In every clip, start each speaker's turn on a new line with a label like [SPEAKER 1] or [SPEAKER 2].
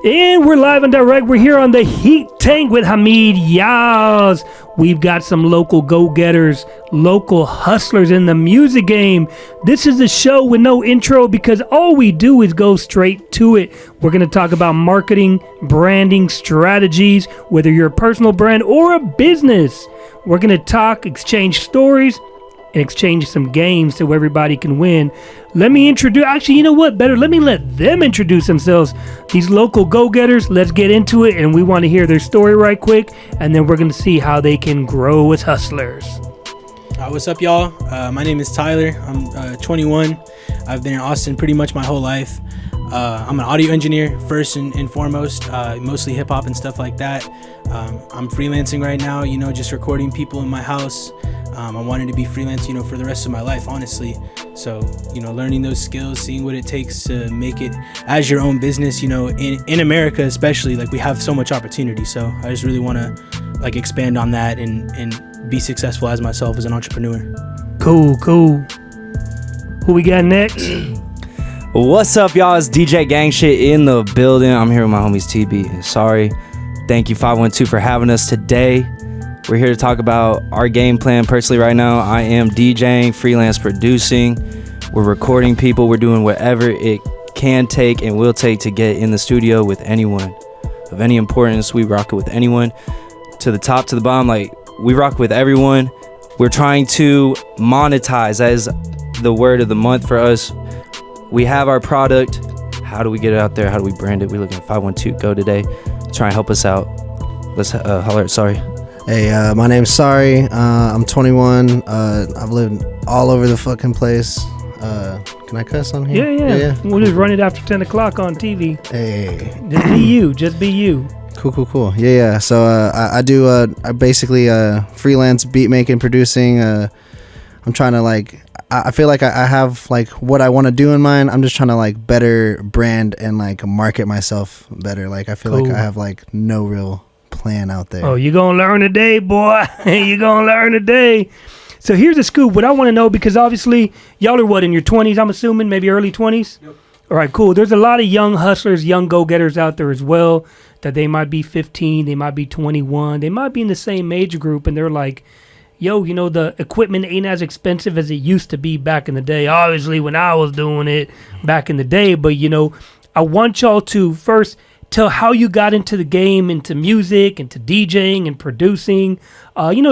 [SPEAKER 1] And we're live and direct. We're here on the Heat Tank with Hamid Yaz. We've got some local go-getters, local hustlers in the music game. This is a show with no intro because all we do is go straight to it. We're going to talk about marketing, branding, strategies, whether you're a personal brand or a business. We're going to talk, exchange stories, and exchange some games so everybody can win. Let me introduce, actually, you know what? Better, let me let them introduce themselves. These local go-getters, let's get into it, and we want to hear their story right quick, and then we're going to see how they can grow as hustlers.
[SPEAKER 2] What's up, y'all? My name is Tyler. I'm 21. I've been in Austin pretty much my whole life. I'm an audio engineer, first and foremost, mostly hip-hop and stuff like that. I'm freelancing right now, just recording people in my house. I wanted to be freelance, for the rest of my life, honestly. So, learning those skills, seeing what it takes to make it as your own business, in America especially, we have so much opportunity. So I just really want to, expand on that and be successful as myself as an entrepreneur.
[SPEAKER 1] Cool. Who we got next?
[SPEAKER 3] What's up, y'all? It's DJ Gang Shit in the building. I'm here with my homies TB and Sorry. Thank you 512 for having us today. We're here to talk about our game plan. Personally, right now, I am DJing, freelance producing. We're recording people. We're doing whatever it can take and will take to get in the studio with anyone of any importance. We rock it with anyone, to the top, to the bottom. We rock with everyone. We're trying to monetize as the word of the month for us. We have our product. How do we get it out there? How do we brand it? We're looking at 512 Go today. Try and help us out. Let's holler at Sorry.
[SPEAKER 4] Hey, my name's Sorry. I'm 21. I've lived all over the fucking place. Can I cuss on here?
[SPEAKER 1] Yeah. We'll just run it after 10 o'clock on TV.
[SPEAKER 4] Hey.
[SPEAKER 1] Just be you.
[SPEAKER 4] Cool. Yeah. So I do I basically freelance beat making, producing. I'm trying to I feel like I have what I want to do in mind. I'm just trying to better brand and market myself better. I feel like I have no real plan out there.
[SPEAKER 1] Oh, you're gonna learn today, boy. You're gonna learn today. So here's a scoop. What I want to know, because obviously y'all are in your 20s, I'm assuming, maybe early 20s?
[SPEAKER 2] Yep. All
[SPEAKER 1] right, cool. There's a lot of young hustlers, young go-getters out there as well, that they might be 15, they might be 21, they might be in the same age group, and they're like, yo, the equipment ain't as expensive as it used to be back in the day. Obviously, when I was doing it back in the day, but I want y'all to first tell how you got into the game, into music, into DJing and producing,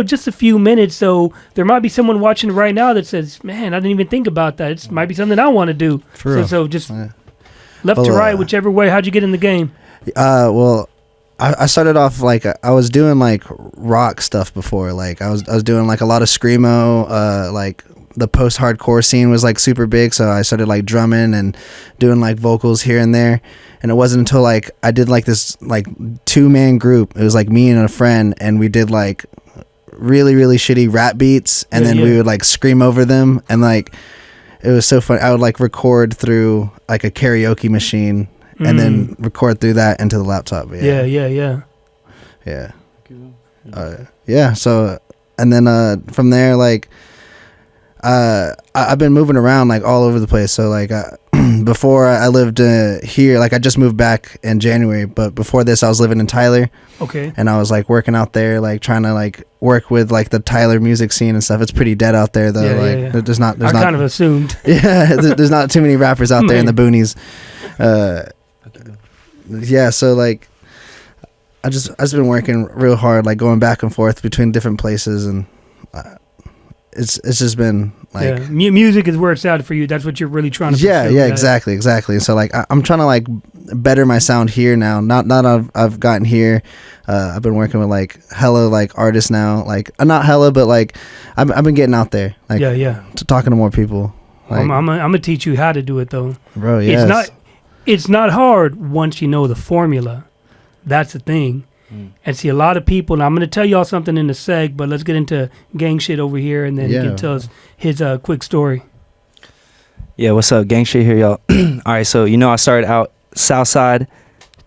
[SPEAKER 1] just a few minutes. So there might be someone watching right now that says, man, I didn't even think about that. It might be something I want to do. So just left to right, whichever way. How'd you get in the game?
[SPEAKER 4] I started off I was doing rock stuff before. I was doing a lot of screamo, the post-hardcore scene was super big, so I started drumming and doing vocals here and there. And it wasn't until I did this 2-man group. It was me and a friend, and we did really, really shitty rap beats, and then we would scream over them, and it was so fun. I would record through a karaoke machine and then record through that into the laptop. Yeah. So, and then from there, I've been moving around all over the place. So before I lived here, I just moved back in January, but before this I was living in Tyler.
[SPEAKER 1] Okay.
[SPEAKER 4] And I was working out there, trying to work with the Tyler music scene and stuff. It's pretty dead out there though. There's not
[SPEAKER 1] kind of assumed.
[SPEAKER 4] Yeah, there's not too many rappers out there in the boonies. Yeah, so I just been working real hard, going back and forth between different places, and it's just been
[SPEAKER 1] music is where it's at for you. That's what you're really trying to pursue.
[SPEAKER 4] Yeah, exactly. So I'm trying to better my sound here now. Not I've gotten here. I've been working with hella artists now. Not hella, but I've been getting out there. Talking to more people.
[SPEAKER 1] I'm gonna teach you how to do it though,
[SPEAKER 4] bro. Yes.
[SPEAKER 1] It's not hard once you know the formula. That's the thing. And see, a lot of people, and I'm going to tell y'all something in a sec, but let's get into gang shit over here, and then he can tell us his quick story.
[SPEAKER 3] Yeah, what's up? Gang shit here, y'all. All right, so I started out south side,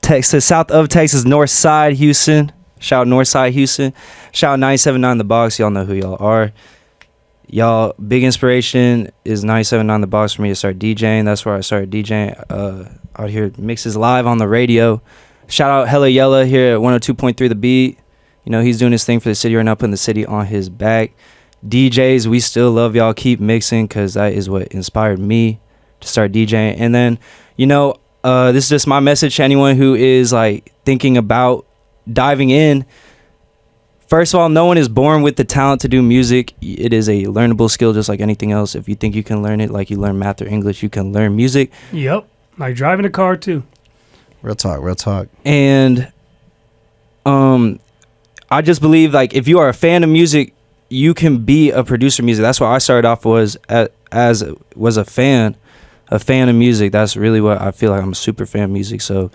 [SPEAKER 3] Texas, south of Texas, north side, Houston. Shout out north side, Houston. Shout out 97.9 The Box. Y'all know who y'all are. Y'all, big inspiration is 97.9 The Box for me to start DJing. That's where I started DJing out here. Mixes live on the radio. Shout out Hella Yella here at 102.3 The Beat. You know, he's doing his thing for the city right now, putting the city on his back. DJs, we still love y'all. Keep mixing, because that is what inspired me to start DJing. And then, you know, this is just my message to anyone who is like thinking about diving in. First of all, no one is born with the talent to do music. It is a learnable skill just like anything else. If you think you can learn it like you learn math or English, you can learn music.
[SPEAKER 1] Yep. Like driving a car too.
[SPEAKER 4] Real talk.
[SPEAKER 3] And I just believe like if you are a fan of music, you can be a producer of music. That's what I started off was a fan of music. That's really what I feel like. I'm a super fan of music. So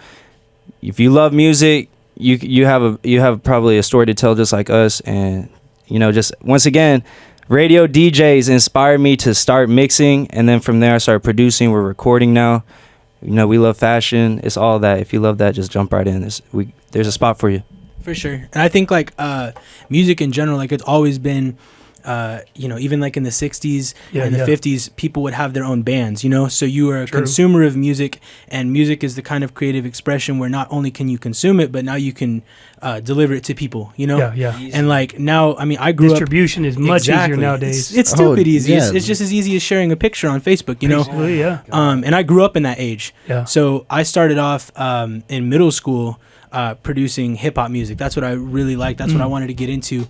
[SPEAKER 3] if you love music, you have probably a story to tell just like us. And you know, just once again, radio DJs inspired me to start mixing, and then from there I started producing. We're recording now. You know, we love fashion. It's all that. If you love that, just jump right in. There's a spot for you.
[SPEAKER 2] For sure. And I think like music in general, like it's always been, you know, even like in the 60s and the 50s, people would have their own bands, you know? So you are a consumer of music, and music is the kind of creative expression where not only can you consume it, but now you can deliver it to people, you know?
[SPEAKER 1] Yeah.
[SPEAKER 2] And like now, I mean, I grew
[SPEAKER 1] Distribution is much easier nowadays.
[SPEAKER 2] It's stupid easy. Yeah. It's just as easy as sharing a picture on Facebook, you know?
[SPEAKER 1] Basically, yeah.
[SPEAKER 2] And I grew up in that age.
[SPEAKER 1] Yeah.
[SPEAKER 2] So I started off in middle school producing hip hop music. That's what I really liked. That's what I wanted to get into.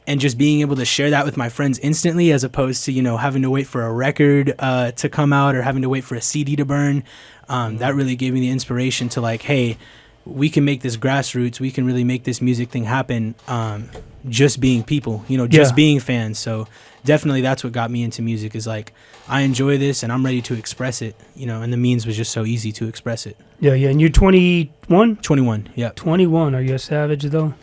[SPEAKER 2] And just being able to share that with my friends instantly, as opposed to, you know, having to wait for a record to come out or having to wait for a CD to burn. That really gave me the inspiration to like, hey, we can make this grassroots. We can really make this music thing happen. Just being people, you know, just being fans. So definitely that's what got me into music, is like, I enjoy this and I'm ready to express it, you know, and the means was just so easy to express it.
[SPEAKER 1] Yeah. And you're 21?
[SPEAKER 2] 21, yeah.
[SPEAKER 1] 21. Are you a savage though?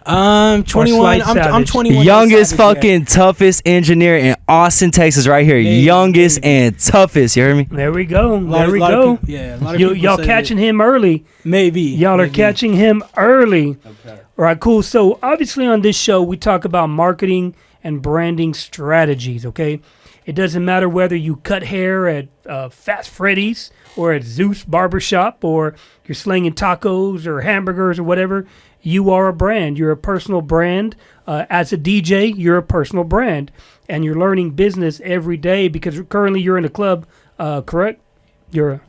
[SPEAKER 2] 21. I'm 21.
[SPEAKER 3] Youngest fucking toughest engineer in Austin, Texas, right here. Youngest and toughest. You heard me?
[SPEAKER 1] There we go.
[SPEAKER 2] A lot of people
[SPEAKER 1] Y'all catching him early.
[SPEAKER 2] Maybe.
[SPEAKER 1] Y'all are catching him early. Okay. All right, cool. So obviously on this show, we talk about marketing and branding strategies, okay? It doesn't matter whether you cut hair at Fast Freddy's or at Zeus Barbershop, or you're slinging tacos or hamburgers or whatever. You are a brand. You're a personal brand. As a DJ, you're a personal brand. And you're learning business every day, because currently you're in a club, correct? You're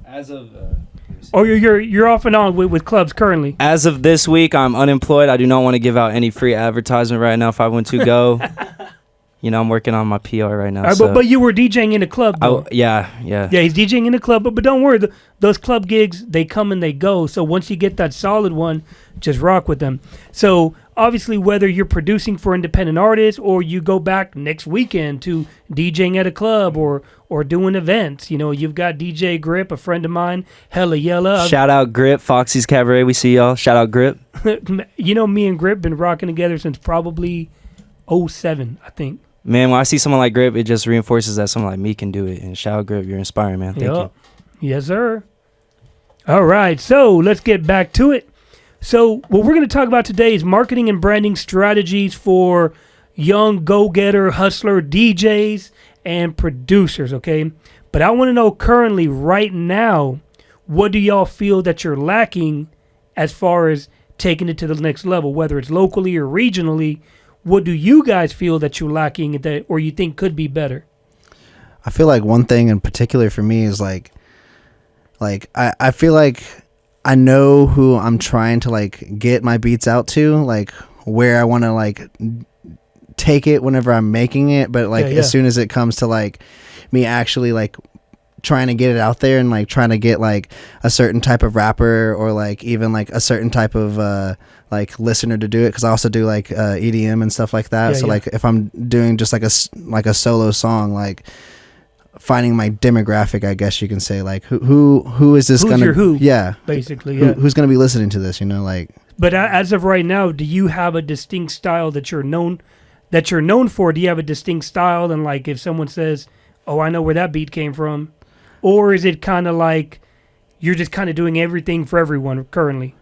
[SPEAKER 1] off and on with clubs currently.
[SPEAKER 3] As of this week, I'm unemployed. I do not want to give out any free advertisement right now. 512 Go. You know, I'm working on my PR right now.
[SPEAKER 1] But you were DJing in a club, though.
[SPEAKER 3] Yeah,
[SPEAKER 1] he's DJing in a club. But don't worry, those club gigs, they come and they go. So once you get that solid one, just rock with them. So obviously, whether you're producing for independent artists or you go back next weekend to DJing at a club or doing events, you know, you've got DJ Grip, a friend of mine, Hella Yella.
[SPEAKER 3] Shout out Grip, Foxy's Cabaret. We see y'all. Shout out Grip.
[SPEAKER 1] You know, me and Grip been rocking together since probably 07, I think.
[SPEAKER 3] Man, when I see someone like Grip, it just reinforces that someone like me can do it. And shout out Grip, you're inspiring, man. Thank you.
[SPEAKER 1] Yes, sir. All right, so let's get back to it. So what we're going to talk about today is marketing and branding strategies for young go-getter, hustler DJs and producers, okay? But I want to know currently, right now, what do y'all feel that you're lacking as far as taking it to the next level, whether it's locally or regionally? What do you guys feel that you're lacking that, or you think could be better?
[SPEAKER 4] I feel like one thing in particular for me is like I feel like I know who I'm trying to like get my beats out to, like where I want to like take it whenever I'm making it, but like as soon as it comes to like me actually like trying to get it out there and like trying to get like a certain type of rapper or like even like a certain type of like listener to do it, because I also do like EDM and stuff like that. Like if I'm doing just like a solo song, like finding my demographic, I guess you can say, like who is this gonna
[SPEAKER 1] basically
[SPEAKER 4] who's gonna be listening to this, you know, like.
[SPEAKER 1] But as of right now, do you have a distinct style that you're known for? Do you have a distinct style, and like if someone says, oh, I know where that beat came from, or is it kind of like you're just kind of doing everything for everyone currently?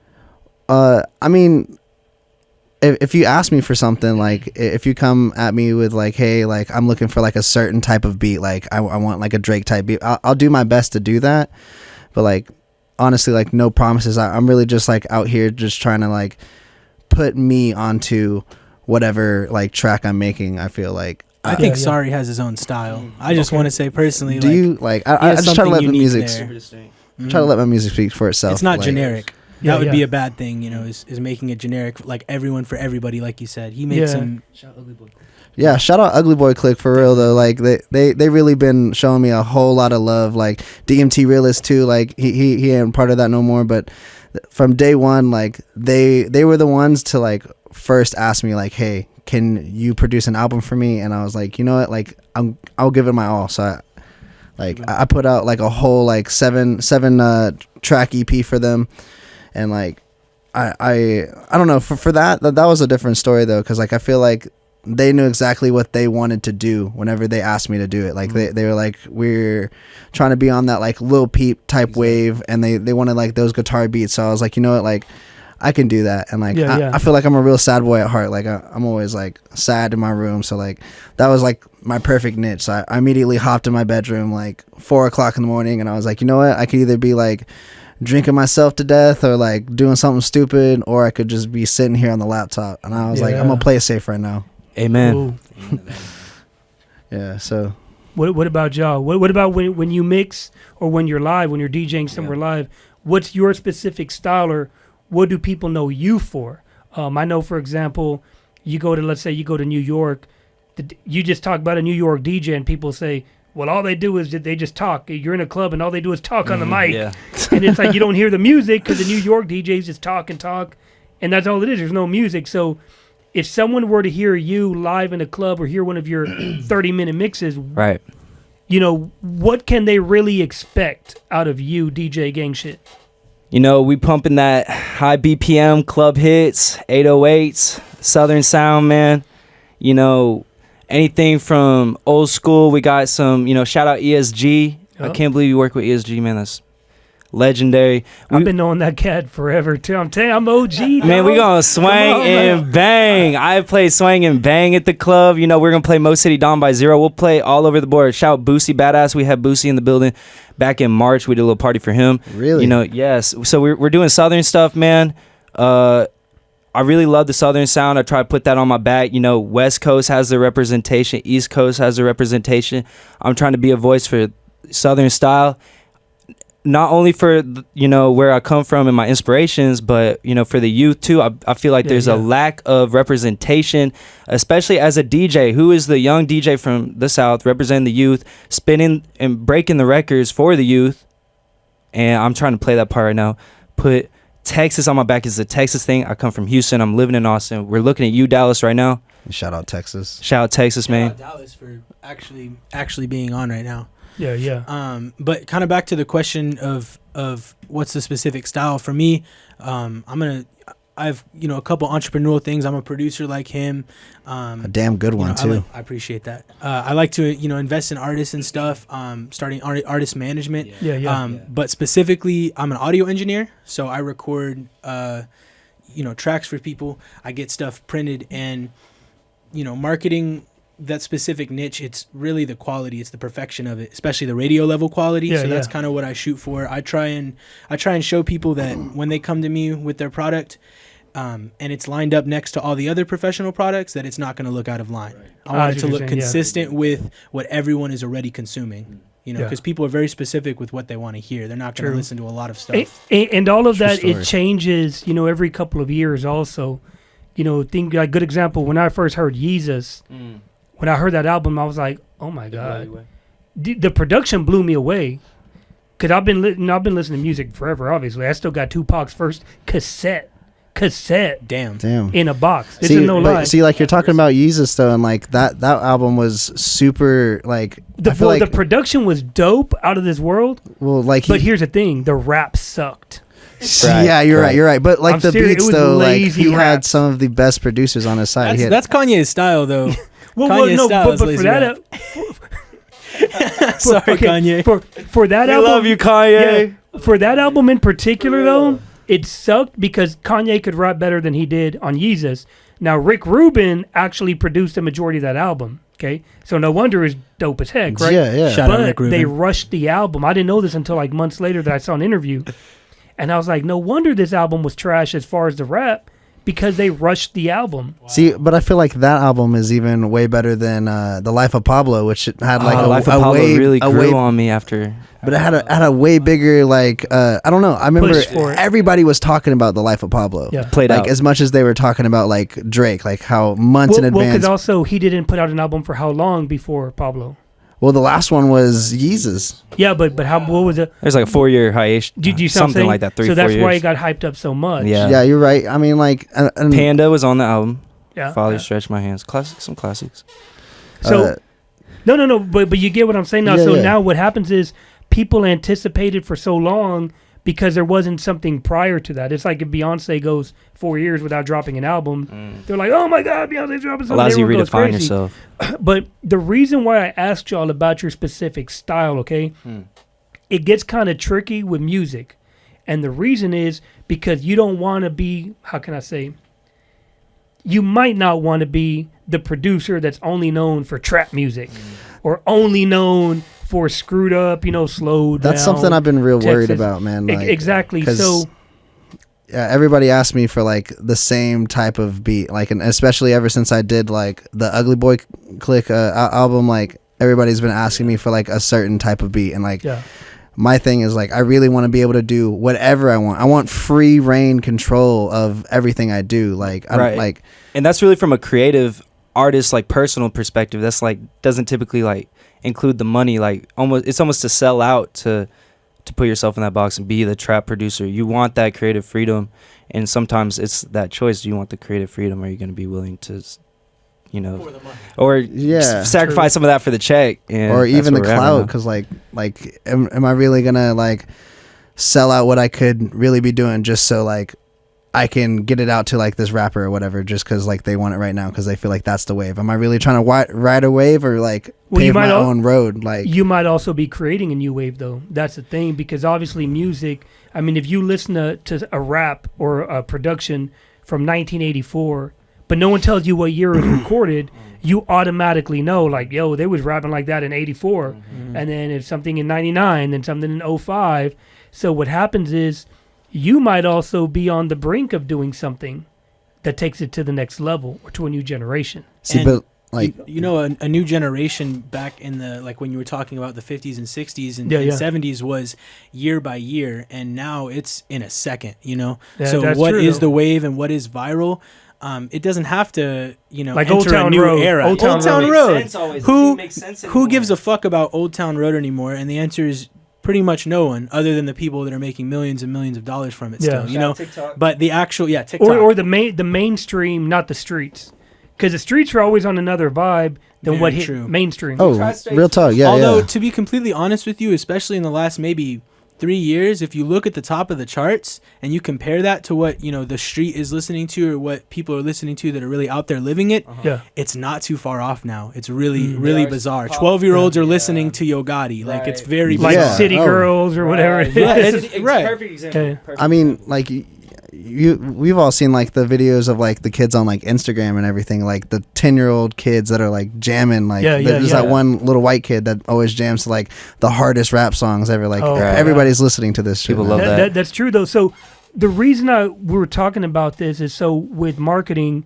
[SPEAKER 4] I mean, if you ask me for something, like if you come at me with like, hey, like I'm looking for like a certain type of beat, like I want like a Drake type beat, I'll do my best to do that. But like honestly like no promises. I'm really just like out here just trying to like put me onto whatever like track I'm making. I feel like
[SPEAKER 2] I think Sorry has his own style. I just want to say personally,
[SPEAKER 4] do you like I just try to let the music try to let my music speak for itself.
[SPEAKER 2] It's not
[SPEAKER 4] like,
[SPEAKER 2] generic. That would be a bad thing, you know, is making it generic, like everyone for everybody, like you said. He made some.
[SPEAKER 4] Yeah, shout out Ugly Boy Click for real though. Like they really been showing me a whole lot of love. Like DMT Realist too. Like he ain't part of that no more. But from day one, like they were the ones to like first ask me like, hey, can you produce an album for me? And I was like, you know what, like I'll give it my all. So I put out like a whole like seven track EP for them, and like I don't know for that was a different story though, because like I feel like they knew exactly what they wanted to do whenever they asked me to do it. Like they were like, we're trying to be on that like Lil Peep type wave, and they wanted like those guitar beats. So I was like, you know what, like I can do that. And like I feel like I'm a real sad boy at heart. Like I'm always like sad in my room. So like that was like my perfect niche. So I immediately hopped in my bedroom like 4 o'clock in the morning, and I was like, you know what, I could either be like drinking myself to death or like doing something stupid, or I could just be sitting here on the laptop. And I was like, I'm gonna play it safe right now.
[SPEAKER 3] Amen.
[SPEAKER 4] Yeah. So
[SPEAKER 1] what about y'all? What about when you mix or when you're live, when you're DJing somewhere live? What's your specific style, or what do people know you for? I know, for example, let's say you go to New York, you just talk about a New York DJ, and people say, well, all they do is they just talk. You're in a club, and all they do is talk on the mic. Yeah. And it's like you don't hear the music because the New York DJs just talk, and that's all it is. There's no music. So if someone were to hear you live in a club or hear one of your 30-minute mixes,
[SPEAKER 3] right,
[SPEAKER 1] you know, what can they really expect out of you, DJ Gang Shit?
[SPEAKER 3] You know, we pumping that high BPM club hits, 808s, Southern sound, man. You know, anything from old school. We got some, you know, shout out ESG. I can't believe you work with ESG, man. That's legendary.
[SPEAKER 1] I've been knowing that cat forever too. I'm telling you, I'm OG.
[SPEAKER 3] Man, we gonna swang and bang. I played swang and bang at the club. You know, we're gonna play Mo City Dawn by Zero. We'll play all over the board. Shout Boosie Badass. We had Boosie in the building back in March. We did a little party for him.
[SPEAKER 4] Really?
[SPEAKER 3] You know, yes. So we're doing Southern stuff, man. I really love the Southern sound. I try to put that on my back. You know, West Coast has the representation. East Coast has the representation. I'm trying to be a voice for Southern style. Not only for, you know, where I come from and my inspirations, but, you know, for the youth too. I feel like there's a lack of representation, especially as a DJ. Who is the young DJ from the South representing the youth, spinning and breaking the records for the youth? And I'm trying to play that part right now. Put Texas on my back. Is a Texas thing. I come from Houston. I'm living in Austin. We're looking at you, Dallas, right now.
[SPEAKER 4] Shout out Texas.
[SPEAKER 3] Shout out Texas, man.
[SPEAKER 2] Shout out Dallas for actually being on right now.
[SPEAKER 1] Yeah.
[SPEAKER 2] But kind of back to the question of what's the specific style for me. I've you know, a couple entrepreneurial things. I'm a producer like him.
[SPEAKER 4] A damn good one too.
[SPEAKER 2] I appreciate that. I like to, you know, invest in artists and stuff. Starting artist management. But specifically, I'm an audio engineer, so I record you know, tracks for people. I get stuff printed, and you know, marketing that specific niche, it's really the quality, it's the perfection of it, especially the radio level quality. So that's kind of what I shoot for. I try and show people that when they come to me with their product, and it's lined up next to all the other professional products, that it's not going to look out of line. I want it to look consistent with what everyone is already consuming. You know, because people are very specific with what they want to hear. They're not going to listen to a lot of stuff.
[SPEAKER 1] And all of that, it changes, you know, every couple of years also. You know, think like good example, when I first heard Yeezus, when I heard that album, I was like, "Oh my God!" The production blew me away, because I've been listening to music forever. Obviously, I still got Tupac's first cassette.
[SPEAKER 2] Damn.
[SPEAKER 1] In a box. This
[SPEAKER 4] see,
[SPEAKER 1] is no lie.
[SPEAKER 4] See, like you're talking about Yeezus though, and like that album was super like.
[SPEAKER 1] The production was dope, out of this world.
[SPEAKER 4] Well, like,
[SPEAKER 1] but here's the thing: the rap sucked.
[SPEAKER 4] Right, yeah, you're right. But like the beats though, like he
[SPEAKER 1] rap.
[SPEAKER 4] had some of the best producers on his side.
[SPEAKER 2] That's Kanye's style though.
[SPEAKER 1] But for that,
[SPEAKER 2] sorry, Kanye.
[SPEAKER 1] For that album,
[SPEAKER 3] I love you, Kanye.
[SPEAKER 1] Yeah, for that album in particular, though, it sucked because Kanye could rap better than he did on Yeezus. Now, Rick Rubin actually produced the majority of that album. Okay, so no wonder it's dope as heck, right?
[SPEAKER 4] Yeah.
[SPEAKER 2] Shout out Rick Rubin.
[SPEAKER 1] They rushed the album. I didn't know this until like months later that I saw an interview. And I was like, no wonder this album was trash as far as the rap, because they rushed the album.
[SPEAKER 4] See, but I feel like that album is even way better than The Life of Pablo, which had like
[SPEAKER 3] Life of Pablo really grew on me after.
[SPEAKER 4] But it had a way bigger, like, I don't know. I remember
[SPEAKER 1] Push for it.
[SPEAKER 4] everybody was talking about The Life of Pablo.
[SPEAKER 1] Yeah.
[SPEAKER 3] Played
[SPEAKER 4] like
[SPEAKER 3] out.
[SPEAKER 4] as much as they were talking about like Drake, like how months in
[SPEAKER 1] Well,
[SPEAKER 4] advance.
[SPEAKER 1] because also he didn't put out an album for how long before Pablo?
[SPEAKER 4] Well, the last one was Yeezus.
[SPEAKER 1] Yeah, but what was it?
[SPEAKER 3] There's like a 4-year hiatus.
[SPEAKER 1] Do you see what I'm
[SPEAKER 3] something
[SPEAKER 1] saying?
[SPEAKER 3] like that. 3-4
[SPEAKER 1] So that's
[SPEAKER 3] years.
[SPEAKER 1] why it got hyped up so much.
[SPEAKER 3] Yeah.
[SPEAKER 4] Yeah, you're right. I mean, like, and
[SPEAKER 3] Panda was on the album.
[SPEAKER 1] Yeah.
[SPEAKER 3] Father
[SPEAKER 1] yeah.
[SPEAKER 3] Stretch My Hands. Some classics.
[SPEAKER 1] So no, but you get what I'm saying now.
[SPEAKER 4] Yeah,
[SPEAKER 1] So
[SPEAKER 4] yeah.
[SPEAKER 1] now what happens is people anticipated for so long because there wasn't something prior to that. It's like if Beyonce goes 4 years without dropping an album, they're like, "Oh my God, Beyonce's dropping something."
[SPEAKER 3] Allows you to
[SPEAKER 1] Everyone goes
[SPEAKER 3] redefine
[SPEAKER 1] crazy.
[SPEAKER 3] yourself.
[SPEAKER 1] But the reason why I asked y'all about your specific style, okay, it gets kind of tricky with music, and the reason is because you don't want to be. How can I say? You might not want to be the producer that's only known for trap music, or only known for screwed up, slowed down.
[SPEAKER 4] that's something I've been real worried
[SPEAKER 1] Texas.
[SPEAKER 4] about, man. Like,
[SPEAKER 1] Exactly.
[SPEAKER 4] 'cause,
[SPEAKER 1] So
[SPEAKER 4] everybody asked me for like the same type of beat, like, and especially ever since I did like the Ugly Boy Click album, like everybody's been asking me for like a certain type of beat, and like
[SPEAKER 1] yeah,
[SPEAKER 4] my thing is like I really want to be able to do whatever I want. I want free reign control of everything I do. Like I don't like.
[SPEAKER 3] And that's really from a creative artist, like personal perspective. That's like doesn't typically like include the money. Like it's almost to sell out to put yourself in that box and be the trap producer. You want that creative freedom, and sometimes it's that choice. Do you want the creative freedom, or are you going to be willing to, or sacrifice some of that for the check, and
[SPEAKER 4] or even the
[SPEAKER 3] that's where we're at
[SPEAKER 4] clout,
[SPEAKER 3] right
[SPEAKER 4] because like am I really gonna like sell out what I could really be doing just so like I can get it out to like this rapper or whatever, just because like they want it right now because they feel like that's the wave. Am I really trying to ride a wave, or like pave my own road? Like,
[SPEAKER 1] you might also be creating a new wave, though. That's the thing, because obviously music. I mean, if you listen to a rap or a production from 1984, but no one tells you what year it was recorded, you automatically know, like, yo, they was rapping like that in 84, and then it's something in 99, then something in 05. So what happens is, you might also be on the brink of doing something that takes it to the next level or to a new generation.
[SPEAKER 4] see,
[SPEAKER 2] And
[SPEAKER 4] but like
[SPEAKER 2] a new generation back in the, like when you were talking about the 50s and 60s and,
[SPEAKER 1] Yeah,
[SPEAKER 2] and
[SPEAKER 1] yeah.
[SPEAKER 2] 70s was year by year, and now it's in a second,
[SPEAKER 1] Yeah,
[SPEAKER 2] so
[SPEAKER 1] that's
[SPEAKER 2] what
[SPEAKER 1] true,
[SPEAKER 2] is
[SPEAKER 1] though.
[SPEAKER 2] the wave and what is viral? It doesn't have to,
[SPEAKER 1] Like
[SPEAKER 2] enter
[SPEAKER 1] Old Town
[SPEAKER 2] a new
[SPEAKER 1] Road.
[SPEAKER 2] era.
[SPEAKER 1] Old Town
[SPEAKER 2] Road.
[SPEAKER 3] Road.
[SPEAKER 2] Who gives a fuck about Old Town Road anymore? And the answer is pretty much no one, other than the people that are making millions and millions of dollars from it.
[SPEAKER 1] Yeah.
[SPEAKER 2] Still, But the actual, TikTok.
[SPEAKER 1] Or the mainstream, not the streets, because the streets are always on another vibe than
[SPEAKER 2] Very
[SPEAKER 1] what hit
[SPEAKER 2] true.
[SPEAKER 1] mainstream.
[SPEAKER 4] oh, real talk, yeah,
[SPEAKER 2] Although,
[SPEAKER 4] yeah.
[SPEAKER 2] to be completely honest with you, especially in the last maybe 3 years, if you look at the top of the charts and you compare that to what the street is listening to, or what people are listening to that are really out there living it,
[SPEAKER 1] Yeah,
[SPEAKER 2] it's not too far off now. It's really bizarre. 12-year-olds are listening to Yo Gotti. Like, it's very
[SPEAKER 1] like
[SPEAKER 2] bizarre.
[SPEAKER 1] City Girls or whatever it is.
[SPEAKER 2] Yeah, it's right.
[SPEAKER 3] Perfect example.
[SPEAKER 1] Yeah.
[SPEAKER 4] I mean, like we've all seen like the videos of like the kids on like Instagram and everything, like the 10-year-old kids that are like jamming, like there's that one little white kid that always jams to like the hardest rap songs ever, like everybody's listening to this shit.
[SPEAKER 3] People
[SPEAKER 4] man.
[SPEAKER 3] love that.
[SPEAKER 1] That's true, though. So the reason we were talking about this is so with marketing,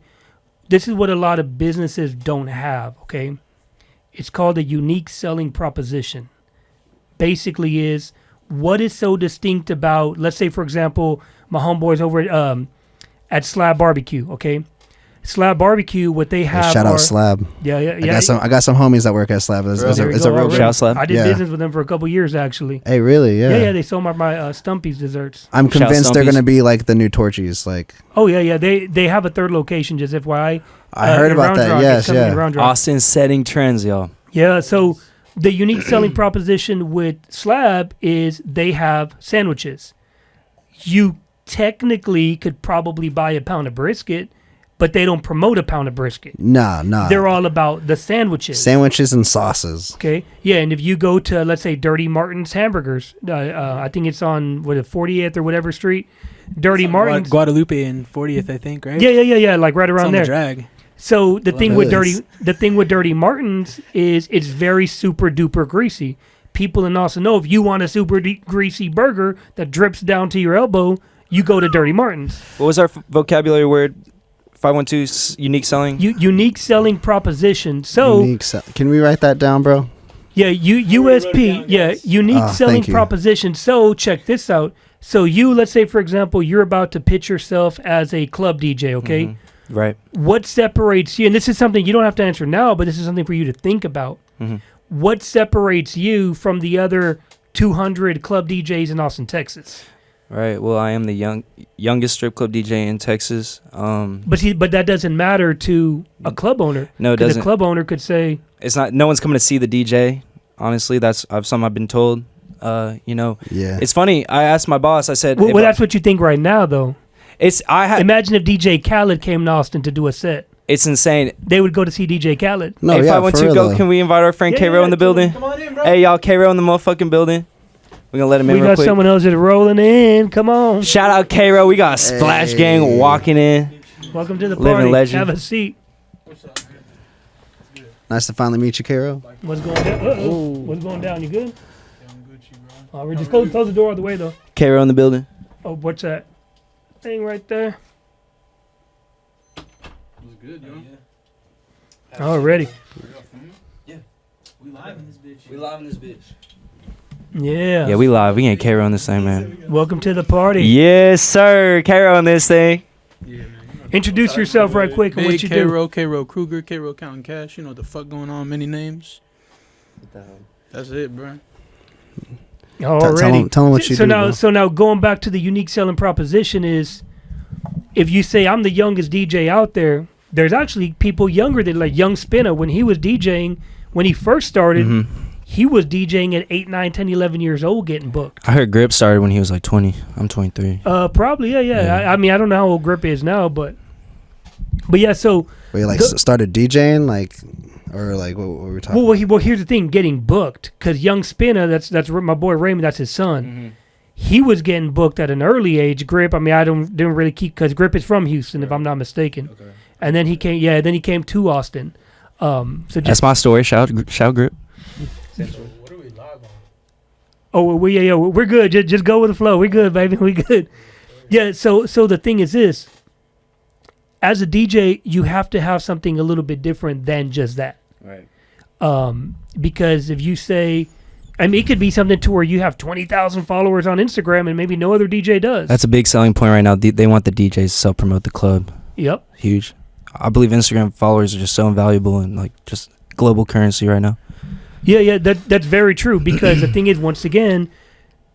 [SPEAKER 1] this is what a lot of businesses don't have, okay? It's called a unique selling proposition. Basically is, what is so distinct about, let's say, for example, my homeboys over at Slab Barbecue, okay? Slab Barbecue, what they have
[SPEAKER 4] Shout
[SPEAKER 1] are,
[SPEAKER 4] out Slab.
[SPEAKER 1] Yeah.
[SPEAKER 4] I got some homies that work at Slab. It's
[SPEAKER 1] There you
[SPEAKER 4] a
[SPEAKER 1] go,
[SPEAKER 4] real
[SPEAKER 1] already.
[SPEAKER 3] Shout Slab.
[SPEAKER 1] I did
[SPEAKER 4] Yeah.
[SPEAKER 1] business with them for a couple years, actually.
[SPEAKER 4] Hey, really?
[SPEAKER 1] Yeah, they sold my Stumpy's desserts.
[SPEAKER 4] I'm
[SPEAKER 3] Shout
[SPEAKER 4] convinced they're
[SPEAKER 3] Stumpy's.
[SPEAKER 4] gonna be like the new Torchies. Like,
[SPEAKER 1] Oh, yeah. They have a third location, just FYI.
[SPEAKER 4] I heard
[SPEAKER 1] in
[SPEAKER 4] about
[SPEAKER 1] Round
[SPEAKER 4] that.
[SPEAKER 1] Rock.
[SPEAKER 4] Yes,
[SPEAKER 1] It's coming in
[SPEAKER 4] yeah.
[SPEAKER 1] Round Rock.
[SPEAKER 3] Austin setting trends, y'all.
[SPEAKER 1] Yeah, so the unique selling proposition with Slab is they have sandwiches. You technically could probably buy a pound of brisket, but they don't promote a pound of brisket.
[SPEAKER 4] Nah.
[SPEAKER 1] They're all about the sandwiches.
[SPEAKER 4] Sandwiches and sauces.
[SPEAKER 1] Okay, yeah, and if you go to, let's say, Dirty Martin's Hamburgers, I think it's on 40th or whatever street, Dirty Martin's.
[SPEAKER 2] Guadalupe and 40th, I think, right?
[SPEAKER 1] Yeah, like right
[SPEAKER 2] It's
[SPEAKER 1] around
[SPEAKER 2] on
[SPEAKER 1] there.
[SPEAKER 2] the drag.
[SPEAKER 1] So the thing with
[SPEAKER 4] Nice.
[SPEAKER 1] Dirty Martin's is it's very super duper greasy people in Austin know if you want a super greasy burger that drips down to your elbow, you go to Dirty Martin's.
[SPEAKER 3] What was our vocabulary word? 512 unique selling.
[SPEAKER 1] Unique selling proposition. So
[SPEAKER 4] can we write that down, bro?
[SPEAKER 1] Yeah, USP. Yeah, unique selling proposition. So check this out. So let's say, for example, you're about to pitch yourself as a club DJ, okay?
[SPEAKER 3] Mm-hmm. Right.
[SPEAKER 1] What separates you, and this is something you don't have to answer now, but this is something for you to think about.
[SPEAKER 3] Mm-hmm.
[SPEAKER 1] What separates you from the other 200 club DJs in Austin, Texas?
[SPEAKER 3] Right. Well, I am the youngest strip club DJ in Texas.
[SPEAKER 1] But that doesn't matter to a club owner.
[SPEAKER 3] No, it doesn't.
[SPEAKER 1] A club owner could say,
[SPEAKER 3] it's not. No one's coming to see the DJ. Honestly, that's something I've been told. Yeah. It's funny. I asked my boss. I said,
[SPEAKER 1] "Well, that's what you think right now, though." Imagine if DJ Khaled came to Austin to do a set.
[SPEAKER 3] It's insane.
[SPEAKER 1] They would go to see DJ Khaled.
[SPEAKER 4] No,
[SPEAKER 3] hey, if I want to go, can we invite our friend K-Ro in the building?
[SPEAKER 2] Come on in, bro.
[SPEAKER 3] Hey, y'all, K-Ro in the motherfucking building. We're going to let him in real quick.
[SPEAKER 1] We got someone else that's rolling in. Come on.
[SPEAKER 3] Shout out K-Ro. We got a Splash Gang walking in.
[SPEAKER 1] Welcome to the
[SPEAKER 3] Living
[SPEAKER 1] party.
[SPEAKER 3] legend.
[SPEAKER 1] Have a seat.
[SPEAKER 2] What's up, man?
[SPEAKER 4] Nice to finally meet you, Cairo.
[SPEAKER 1] What's going down? What's going down? You good?
[SPEAKER 2] Yeah, I'm Gucci, bro.
[SPEAKER 1] We're just close the door all the way, though.
[SPEAKER 3] K-Ro in the building.
[SPEAKER 1] Oh, what's that thing right there?
[SPEAKER 2] What's good, yo?
[SPEAKER 1] Already.
[SPEAKER 2] Yeah. We live in this bitch.
[SPEAKER 3] We live in this bitch.
[SPEAKER 1] Yeah.
[SPEAKER 3] Yeah, we live. We ain't K-Ro on this thing, man.
[SPEAKER 1] Welcome to the party.
[SPEAKER 3] Yes, sir. K-Ro on this thing.
[SPEAKER 2] Yeah, man.
[SPEAKER 1] Introduce yourself right quick and what you do.
[SPEAKER 2] K-Ro Kruger, K-Ro Counting Cash. You know what the fuck going on. Many names. That's it, bro.
[SPEAKER 1] Already.
[SPEAKER 4] Tell them what you do. Bro.
[SPEAKER 1] So now going back to the unique selling proposition is, if you say I'm the youngest DJ out there, there's actually people younger than, like Young Spinna. When he was DJing, when he first started, he was DJing at 8, 9, 10, 11 years old getting booked.
[SPEAKER 3] I heard Grip started when he was like 20. I'm 23.
[SPEAKER 1] Probably, yeah. I mean, I don't know how old Grip is now, but yeah, so...
[SPEAKER 4] Were you started DJing, or what were we talking
[SPEAKER 1] about? Well, here's the thing, getting booked, because Young Spinna, that's my boy Raymond, that's his son.
[SPEAKER 3] Mm-hmm.
[SPEAKER 1] He was getting booked at an early age. Grip, I mean, didn't really keep, because Grip is from Houston, if I'm not mistaken. Okay. And then he came to Austin.
[SPEAKER 3] That's my story. Shout Grip.
[SPEAKER 2] What are we live on?
[SPEAKER 1] Oh, we're good. Just go with the flow. We're good, baby. We good. Yeah. So the thing is this: as a DJ, you have to have something a little bit different than just that.
[SPEAKER 3] Right.
[SPEAKER 1] Because if you say, I mean, it could be something to where you have 20,000 followers on Instagram and maybe no other DJ does.
[SPEAKER 3] That's a big selling point right now. They want the DJs to self-promote the club.
[SPEAKER 1] Yep.
[SPEAKER 3] Huge. I believe Instagram followers are just so invaluable and like just global currency right now.
[SPEAKER 1] Yeah, that's very true, because the thing is, once again,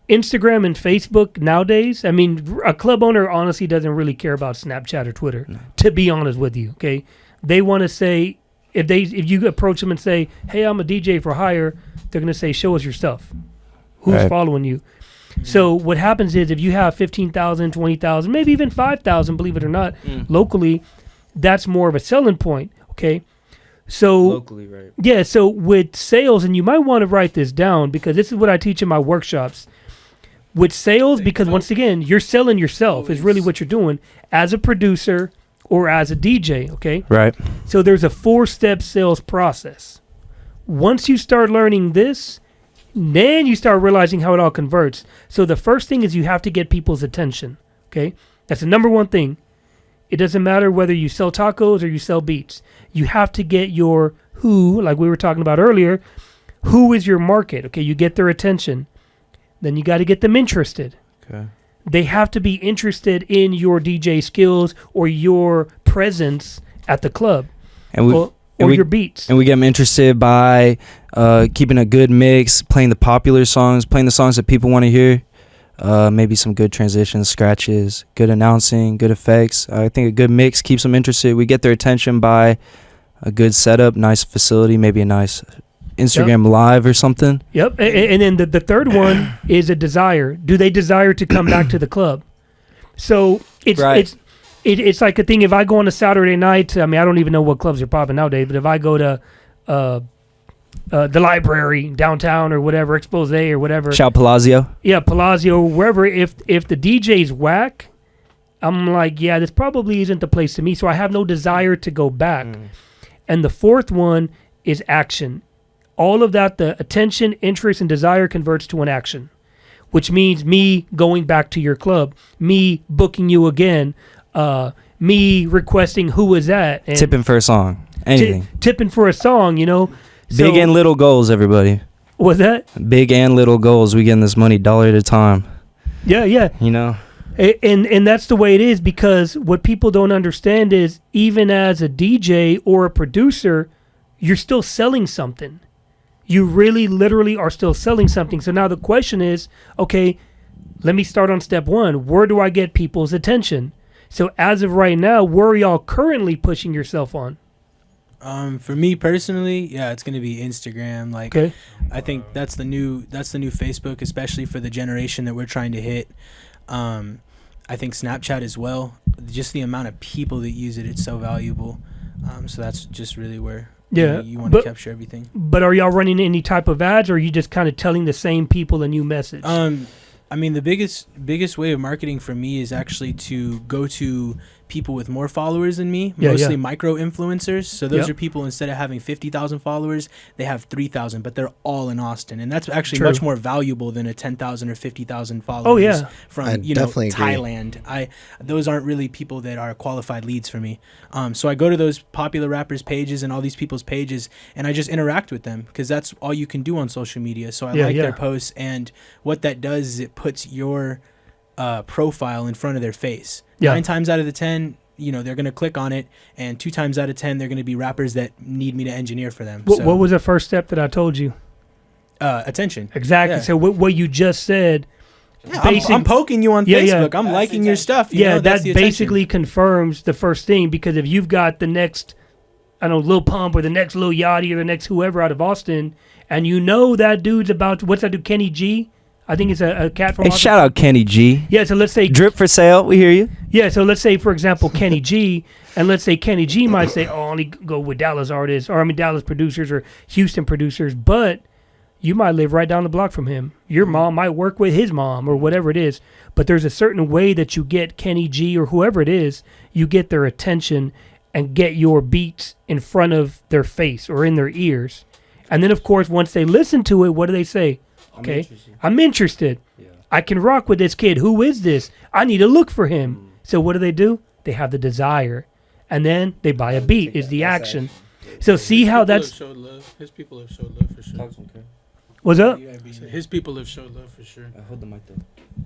[SPEAKER 1] Instagram and Facebook nowadays, I mean, a club owner honestly doesn't really care about Snapchat or Twitter, to be honest with you, okay? They want to say, if you approach them and say, hey, I'm a DJ for hire, they're going to say, show us your stuff. Who's following you? So what happens is, if you have 15,000, 20,000, maybe even 5,000, believe it or not, locally, that's more of a selling point, okay? So
[SPEAKER 3] locally, right?
[SPEAKER 1] Yeah, so with sales, and you might want to write this down, because this is what I teach in my workshops. With sales, because once again, you're selling yourself is really what you're doing as a producer or as a DJ, okay?
[SPEAKER 3] Right.
[SPEAKER 1] So there's a 4-step sales process. Once you start learning this, then you start realizing how it all converts. So the first thing is you have to get people's attention, okay? That's the number one thing. It doesn't matter whether you sell tacos or you sell beats. You have to get your who, like we were talking about earlier, who is your market, okay? You get their attention. Then you got to get them interested.
[SPEAKER 3] Okay.
[SPEAKER 1] They have to be interested in your DJ skills or your presence at the club or your beats.
[SPEAKER 3] And we get them interested by keeping a good mix, playing the popular songs, playing the songs that people want to hear. Maybe some good transitions, scratches, good announcing, good effects. I think a good mix keeps them interested. We get their attention by a good setup, nice facility, maybe a nice Instagram live or something.
[SPEAKER 1] Yep. And then the third one is a desire. Do they desire to come back to the club? So it's like a thing. If I go on a Saturday night, I mean, I don't even know what clubs are popping nowadays, but if I go to the library downtown or whatever, Expose or whatever.
[SPEAKER 3] Shout Palazzo.
[SPEAKER 1] Yeah, Palazzo, wherever. If the DJ's whack, I'm like, yeah, this probably isn't the place to me. So I have no desire to go back. And the fourth one is action. all of that, the attention, interest, and desire converts to an action, which means me going back to your club, me booking you again, me requesting who was that. And
[SPEAKER 3] Tipping for a song. Anything.
[SPEAKER 1] Tipping for a song, you know.
[SPEAKER 3] Big and little goals, everybody.
[SPEAKER 1] What's that?
[SPEAKER 3] Big and little goals. We getting this money dollar at a time.
[SPEAKER 1] Yeah, yeah.
[SPEAKER 3] You know?
[SPEAKER 1] And that's the way it is, because what people don't understand is even as a DJ or a producer, you're still selling something. You really literally are still selling something. So now the question is, okay, let me start on step one. Where do I get people's attention? So as of right now, where are y'all currently pushing yourself on?
[SPEAKER 2] For me personally, yeah, it's gonna be Instagram. Like,
[SPEAKER 1] Okay.
[SPEAKER 2] I think that's the new Facebook, especially for the generation that we're trying to hit. I think Snapchat as well. Just the amount of people that use it, it's so valuable. So that's just really where you want to capture everything.
[SPEAKER 1] But are y'all running any type of ads, or are you just kind of telling the same people a new message?
[SPEAKER 2] I mean, the biggest way of marketing for me is actually to go to people with more followers than me, mostly micro influencers. So those are people, instead of having 50,000 followers, they have 3,000, but they're all in Austin, and that's actually much more valuable than a 10,000 or 50,000 followers from Thailand. Those aren't really people that are qualified leads for me. So I go to those popular rappers' pages and all these people's pages, and I just interact with them, because that's all you can do on social media. So I like their posts, and what that does is it puts your profile in front of their face. 9 times out of the 10, they're going to click on it, and 2 times out of 10, they're going to be rappers that need me to engineer for them.
[SPEAKER 1] What was the first step that I told you?
[SPEAKER 2] Attention.
[SPEAKER 1] Exactly. So what you just said,
[SPEAKER 2] I'm poking you on Facebook. I'm liking your stuff.
[SPEAKER 1] That basically confirms the first thing, because if you've got the next, I don't know, Lil Pump or the next Lil Yachty or the next whoever out of Austin, and that dude's about, what's that dude, Kenny G? I think it's a cat from Austin.
[SPEAKER 3] Shout out Kenny G.
[SPEAKER 1] Yeah, so let's say
[SPEAKER 3] Drip for sale. We hear you.
[SPEAKER 1] Yeah, so let's say, for example, Kenny G, and let's say Kenny G might say, oh, I only go with Dallas artists, or Dallas producers or Houston producers, but you might live right down the block from him. Your mom might work with his mom or whatever it is, but there's a certain way that you get Kenny G or whoever it is, you get their attention and get your beats in front of their face or in their ears. And then, of course, once they listen to it, what do they say? Okay, I'm interested. Yeah. I can rock with this kid. Who is this? I need to look for him. So what do? They have the desire. And then they buy a beat, is the action. So see how that's...
[SPEAKER 5] His people have showed love for sure.
[SPEAKER 1] What's up?
[SPEAKER 5] His people have showed love for sure.
[SPEAKER 3] Hold the mic though.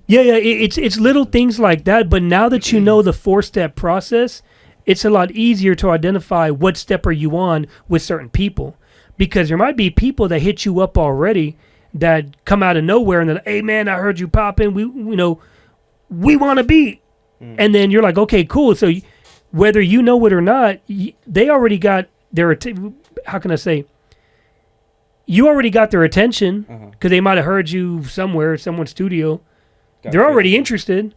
[SPEAKER 1] Yeah, it's little things like that. But now that you know the 4-step process, it's a lot easier to identify what step are you on with certain people. Because there might be people that hit you up already that come out of nowhere and they're like, hey man, I heard you popping. We want to beat. And then you're like, okay, cool. So whether you know it or not, they already got their, how can I say? You already got their attention, because they might have heard you somewhere, someone's studio. They're already interested.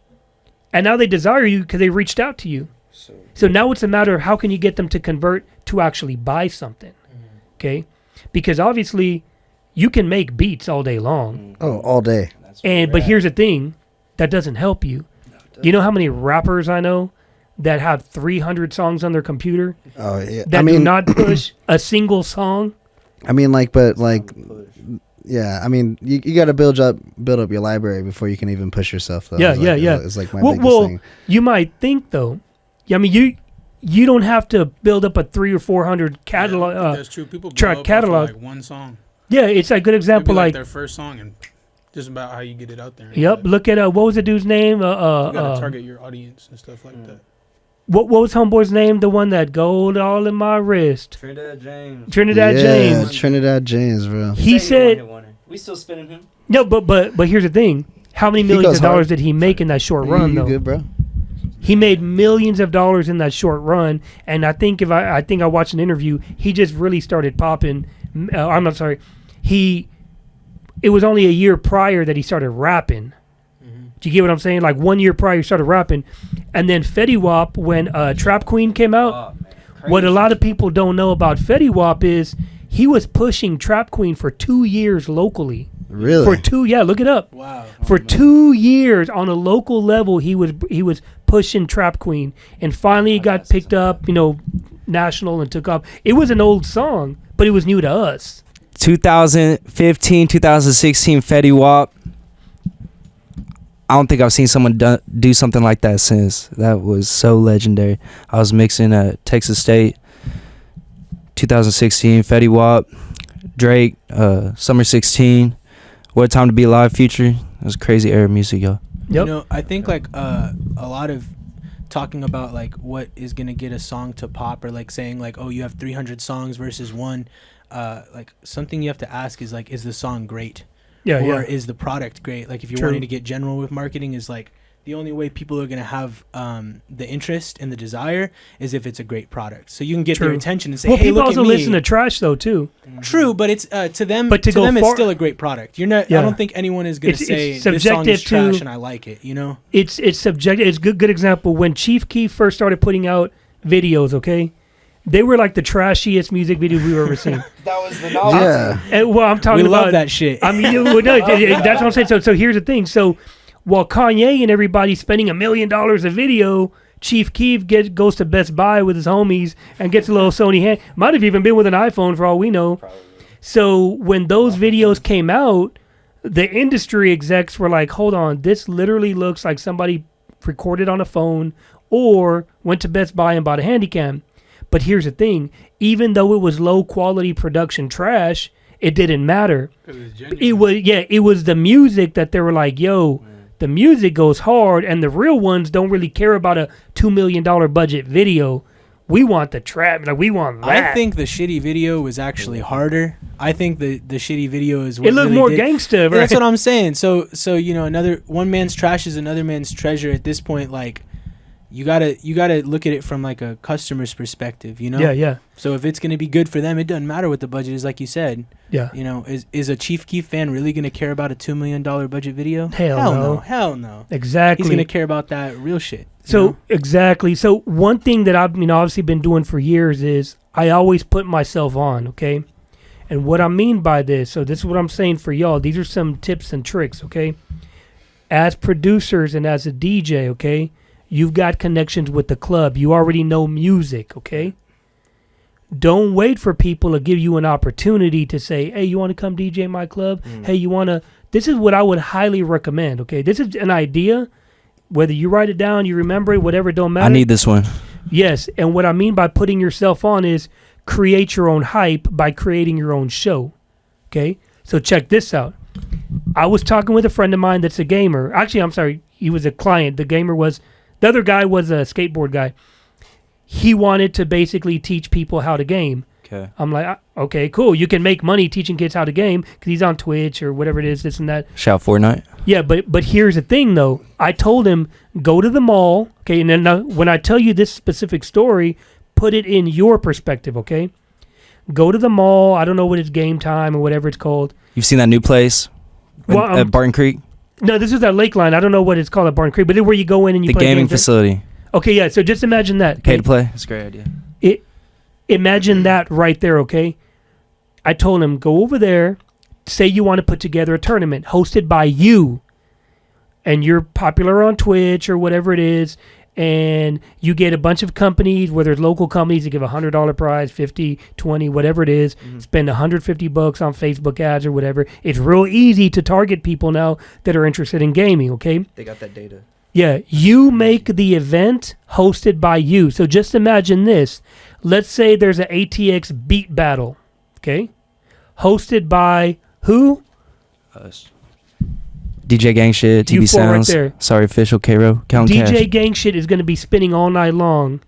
[SPEAKER 1] And now they desire you because they reached out to you. So now it's a matter of how can you get them to convert to actually buy something. Okay? Because obviously you can make beats all day long.
[SPEAKER 4] Oh, all day.
[SPEAKER 1] But here's the thing, that doesn't help you. You know how many rappers I know that have 300 songs on their computer?
[SPEAKER 4] Oh, yeah.
[SPEAKER 1] That do not push a single song?
[SPEAKER 4] I mean, yeah. I mean, you got to build up your library before you can even push yourself. Though.
[SPEAKER 1] Yeah.
[SPEAKER 4] It's like my biggest thing.
[SPEAKER 1] You might think though. I mean, you don't have to build up a 300 or 400 catalog.
[SPEAKER 5] That's true. People
[SPEAKER 1] track catalog.
[SPEAKER 5] like one song.
[SPEAKER 1] Yeah, it's a good example.
[SPEAKER 5] Like their first song, and just about how you get it out there.
[SPEAKER 1] Yep. Look at what was the dude's name?
[SPEAKER 5] You gotta target your audience and stuff like that.
[SPEAKER 1] What was homeboy's name? The one that gold all in my wrist.
[SPEAKER 3] Trinidad James.
[SPEAKER 4] Trinidad James, bro.
[SPEAKER 1] He said,
[SPEAKER 3] "We still spinning him."
[SPEAKER 1] No, but here's the thing: how many millions of dollars did he make in that short run? Though,
[SPEAKER 4] good, bro. He
[SPEAKER 1] made millions of dollars in that short run, and I think I watched an interview. He just really started popping. I'm not sorry. It was only a year prior that he started rapping. Do you get what I'm saying? Like 1 year prior, he started rapping. And then Fetty Wap, when Trap Queen came out, what a lot of people don't know about Fetty Wap is he was pushing Trap Queen for 2 years locally.
[SPEAKER 4] Really?
[SPEAKER 1] Look it up.
[SPEAKER 2] Wow.
[SPEAKER 1] For 2 years on a local level, he was pushing Trap Queen. And finally it got picked up, national, and took off. It was an old song, but it was new to us.
[SPEAKER 3] 2015, 2016 Fetty Wap. I don't think I've seen someone do something like that since. That was so legendary. I was mixing at Texas State. 2016 Fetty Wap, Drake, Summer 16, What a Time to Be Alive feature. It was crazy era of music, yo.
[SPEAKER 1] Yep.
[SPEAKER 2] You know, I think like a lot of talking about like what is gonna get a song to pop, or like saying like, oh, you have 300 songs versus one. Like something you have to ask is like, is the song great?
[SPEAKER 1] Yeah,
[SPEAKER 2] or
[SPEAKER 1] yeah.
[SPEAKER 2] is the product great? Like if you're
[SPEAKER 1] True.
[SPEAKER 2] wanting to get general with marketing, is like the only way people are gonna have the interest and the desire is if it's a great product. So you can get
[SPEAKER 1] True.
[SPEAKER 2] their attention and say,
[SPEAKER 1] Well,
[SPEAKER 2] hey,
[SPEAKER 1] people
[SPEAKER 2] look
[SPEAKER 1] also
[SPEAKER 2] at me.
[SPEAKER 1] listen to trash though too.
[SPEAKER 2] True, but it's to them.
[SPEAKER 1] But to go
[SPEAKER 2] it's
[SPEAKER 1] far-
[SPEAKER 2] still a great product. You're not.
[SPEAKER 1] Yeah.
[SPEAKER 2] I don't think anyone is gonna
[SPEAKER 1] It's
[SPEAKER 2] say this song
[SPEAKER 1] subjective
[SPEAKER 2] is trash
[SPEAKER 1] to-
[SPEAKER 2] and I like it. You know.
[SPEAKER 1] It's subjective. It's good example when Chief Keef first started putting out videos. Okay, they were like the trashiest music videos we've ever seen.
[SPEAKER 3] That was the
[SPEAKER 4] Yeah.
[SPEAKER 1] And, well, I'm
[SPEAKER 2] We
[SPEAKER 1] talking
[SPEAKER 2] love
[SPEAKER 1] about
[SPEAKER 2] that shit.
[SPEAKER 1] I mean, no, that's what I'm saying. So here's the thing. So while Kanye and everybody spending $1 million a video, Chief Keef goes to Best Buy with his homies and gets a little Sony hand. Might have even been with an iPhone for all we know. So when those videos came out, the industry execs were like, hold on, this literally looks like somebody recorded on a phone or went to Best Buy and bought a Handycam. But here's the thing. Even though it was low quality production trash, it didn't matter.
[SPEAKER 5] 'Cause it's genuine.
[SPEAKER 1] It was the music that they were like, yo, the music goes hard, and the real ones don't really care about a $2 million budget video. We want the trap, like we want that.
[SPEAKER 2] I think the shitty video was actually harder. I think the shitty video is what
[SPEAKER 1] it looked
[SPEAKER 2] really
[SPEAKER 1] more
[SPEAKER 2] did.
[SPEAKER 1] gangster,
[SPEAKER 2] Yeah,
[SPEAKER 1] right?
[SPEAKER 2] that's what I'm saying. So you know, another one man's trash is another man's treasure at this point. Like you gotta look at it from like a customer's perspective, you know?
[SPEAKER 1] Yeah.
[SPEAKER 2] So if it's gonna be good for them, it doesn't matter what the budget is, like you said.
[SPEAKER 1] Yeah.
[SPEAKER 2] You know, is a Chief Keef fan really gonna care about a $2 million budget video?
[SPEAKER 1] Hell no.
[SPEAKER 2] Hell no.
[SPEAKER 1] Exactly.
[SPEAKER 2] He's gonna care about that real shit. you
[SPEAKER 1] So
[SPEAKER 2] know?
[SPEAKER 1] exactly. So one thing that I've obviously been doing for years is I always put myself on, okay? And what I mean by this, so this is what I'm saying for y'all. These are some tips and tricks, okay? As producers and as a DJ, okay? You've got connections with the club. You already know music, okay? Don't wait for people to give you an opportunity to say, hey, you want to come DJ my club? Hey, you want to... This is what I would highly recommend, okay? This is an idea. Whether you write it down, you remember it, whatever, it don't matter.
[SPEAKER 3] I need this one.
[SPEAKER 1] Yes, and what I mean by putting yourself on is create your own hype by creating your own show, okay? So check this out. I was talking with a friend of mine that's a gamer. Actually, I'm sorry, he was a client. The other guy was a skateboard guy. He wanted to basically teach people how to game.
[SPEAKER 3] Okay.
[SPEAKER 1] I'm like, okay, cool. You can make money teaching kids how to game because he's on Twitch or whatever it is, this and that.
[SPEAKER 3] Shout Fortnite.
[SPEAKER 1] Yeah, but here's the thing, though. I told him, go to the mall, okay? And then now, when I tell you this specific story, put it in your perspective, okay? Go to the mall. I don't know what it's Game Time or whatever it's called.
[SPEAKER 3] You've seen that new place
[SPEAKER 1] Well,
[SPEAKER 3] at Barton Creek?
[SPEAKER 1] No, this is at Lakeline. I don't know what it's called at Barn Creek, but it's where you go in and you
[SPEAKER 3] The
[SPEAKER 1] play
[SPEAKER 3] gaming
[SPEAKER 1] games, right?
[SPEAKER 3] facility.
[SPEAKER 1] Okay, yeah. So just imagine that.
[SPEAKER 3] Pay
[SPEAKER 1] Okay?
[SPEAKER 3] to play. That's a great idea.
[SPEAKER 1] Imagine that right there, okay? I told him, go over there, say you want to put together a tournament hosted by you, and you're popular on Twitch or whatever it is, and you get a bunch of companies, whether it's local companies that give a $100 prize, 50, 20, whatever it is, spend $150 on Facebook ads or whatever. It's real easy to target people now that are interested in gaming, okay?
[SPEAKER 3] They got that data.
[SPEAKER 1] Yeah, you make the event hosted by you. So just imagine this. Let's say there's an ATX beat battle, okay? Hosted by who?
[SPEAKER 3] Us. DJ Gang Shit,
[SPEAKER 1] You
[SPEAKER 3] TV
[SPEAKER 1] four right
[SPEAKER 3] Sounds.
[SPEAKER 1] there.
[SPEAKER 3] Sorry, Official, K-Ro, Count
[SPEAKER 1] DJ
[SPEAKER 3] Cash.
[SPEAKER 1] Gang Shit is going to be spinning all night long.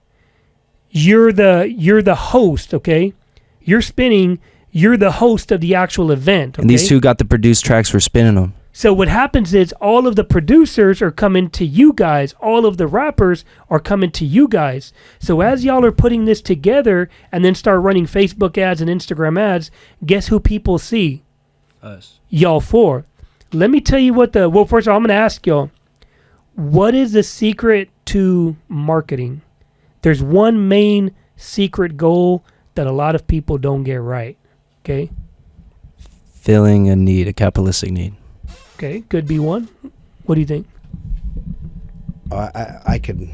[SPEAKER 1] You're the host, okay? You're spinning. You're the host of the actual event, okay?
[SPEAKER 3] And these two got the produced tracks for spinning them.
[SPEAKER 1] So what happens is all of the producers are coming to you guys. All of the rappers are coming to you guys. So as y'all are putting this together and then start running Facebook ads and Instagram ads, guess who people see?
[SPEAKER 3] Us.
[SPEAKER 1] Y'all four. Let me tell you well, first of all, I'm going to ask y'all, what is the secret to marketing? There's one main secret goal that a lot of people don't get right, okay?
[SPEAKER 3] Filling a need, a capitalistic need.
[SPEAKER 1] Okay, could be one. What do you think?
[SPEAKER 4] I could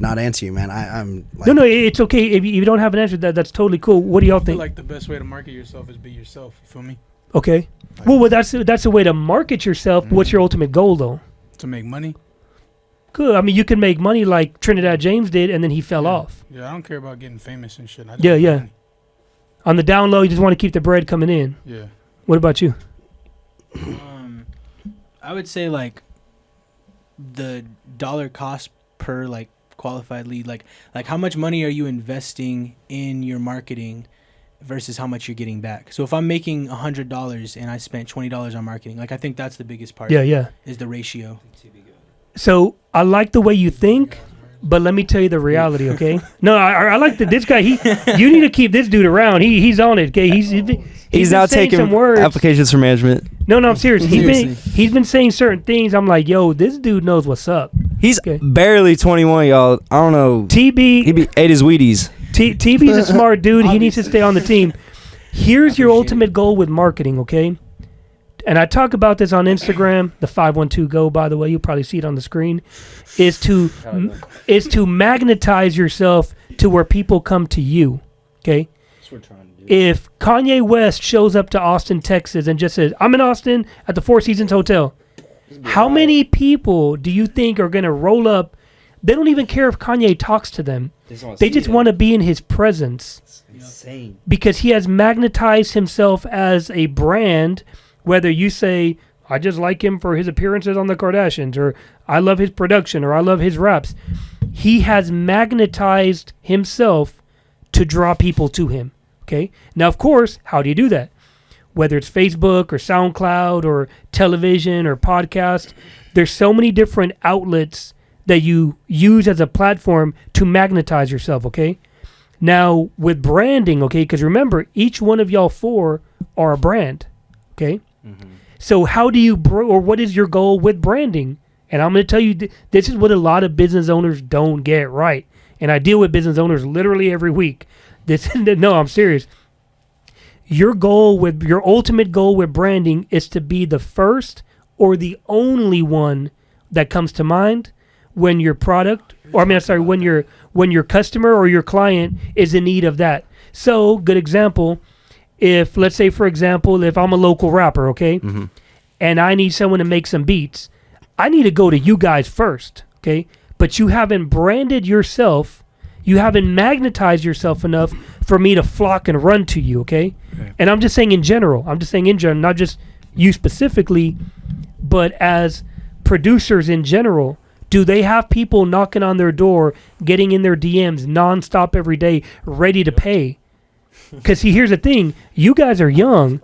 [SPEAKER 4] not answer you, man. I'm like,
[SPEAKER 1] No, it's okay if you don't have an answer. That's totally cool. What do y'all
[SPEAKER 5] I feel
[SPEAKER 1] think?
[SPEAKER 5] like the best way to market yourself is be yourself. You feel me?
[SPEAKER 1] Okay. Well, that's a way to market yourself. But what's your ultimate goal, though?
[SPEAKER 5] To make money.
[SPEAKER 1] Good. I mean, you can make money like Trinidad James did, and then he fell off.
[SPEAKER 5] Yeah, I don't care about getting famous and shit. I just
[SPEAKER 1] Yeah,
[SPEAKER 5] want
[SPEAKER 1] yeah.
[SPEAKER 5] money.
[SPEAKER 1] On the down low, you just want to keep the bread coming in.
[SPEAKER 5] Yeah.
[SPEAKER 1] What about you?
[SPEAKER 2] I would say like the dollar cost per like qualified lead, like how much money are you investing in your marketing versus how much you're getting back. So if I'm making $100 and I spent $20 on marketing, like I think that's the biggest part.
[SPEAKER 1] Yeah.
[SPEAKER 2] Is the ratio.
[SPEAKER 1] So I like the way you think, but let me tell you the reality, okay? No, I like this guy. You need to keep this dude around. He's on it, okay? He's
[SPEAKER 3] now
[SPEAKER 1] been saying
[SPEAKER 3] taking
[SPEAKER 1] some words.
[SPEAKER 3] applications for management.
[SPEAKER 1] No, I'm serious.
[SPEAKER 2] Seriously.
[SPEAKER 1] He's been saying certain things. I'm like, yo, this dude knows what's up.
[SPEAKER 3] He's
[SPEAKER 1] Okay.
[SPEAKER 3] barely 21, y'all. I don't know. He ate his Wheaties.
[SPEAKER 1] TB's a smart dude. He needs to stay on the team. Here's your ultimate goal with marketing, okay? And I talk about this on Instagram, the 512 Go, by the way. You'll probably see it on the screen. Is to magnetize yourself to where people come to you, okay?
[SPEAKER 3] That's what we're trying to do.
[SPEAKER 1] If Kanye West shows up to Austin, Texas, and just says, I'm in Austin at the Four Seasons Hotel, how many people do you think are going to roll up? They don't even care if Kanye talks to them. They just want to be in his presence
[SPEAKER 3] Insane.
[SPEAKER 1] because he has magnetized himself as a brand. Whether you say, I just like him for his appearances on the Kardashians, or I love his production, or I love his raps. He has magnetized himself to draw people to him. Okay. Now, of course, how do you do that? Whether it's Facebook or SoundCloud or television or podcast, there's so many different outlets that you use as a platform to magnetize yourself. Okay. Now, with branding, okay, because remember, each one of y'all four are a brand. Okay. So how do you or what is your goal with branding? And I'm going to tell you, this is what a lot of business owners don't get right. And I deal with business owners literally every week. No, I'm serious. Your ultimate goal with branding is to be the first or the only one that comes to mind when your product, when your customer or your client is in need of that. So, good example. If, let's say, for example, if I'm a local rapper, okay, and I need someone to make some beats, I need to go to you guys first, okay? But you haven't branded yourself, you haven't magnetized yourself enough for me to flock and run to you, okay? And I'm just saying in general, not just you specifically, but as producers in general. Do they have people knocking on their door, getting in their DMs nonstop every day, ready to pay? Because see, here's the thing. You guys are young,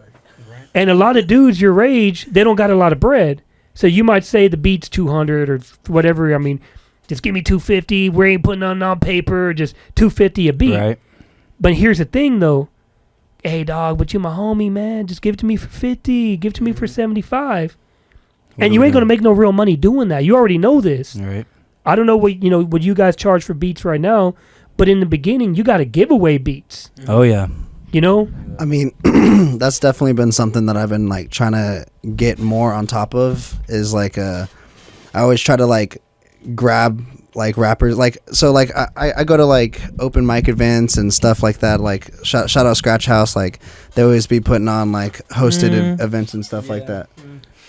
[SPEAKER 1] and a lot of dudes your age, they don't got a lot of bread. So you might say the beat's 200 or whatever. I mean, just give me 250. We ain't putting on paper. Just 250 a beat.
[SPEAKER 3] Right.
[SPEAKER 1] But here's the thing, though. Hey, dog, but you my homie, man. Just give it to me for 50. Give it to me for 75. And you ain't going to make no real money doing that. You already know this.
[SPEAKER 3] Right.
[SPEAKER 1] I don't know what you guys charge for beats right now. But in the beginning, you got to give away beats.
[SPEAKER 3] Oh, yeah.
[SPEAKER 1] You know?
[SPEAKER 4] I mean, that's definitely been something that I've been like trying to get more on top of is like I always try to like grab like rappers I go to like open mic events and stuff like that, like shout out Scratch House, like they always be putting on like hosted events and stuff like that.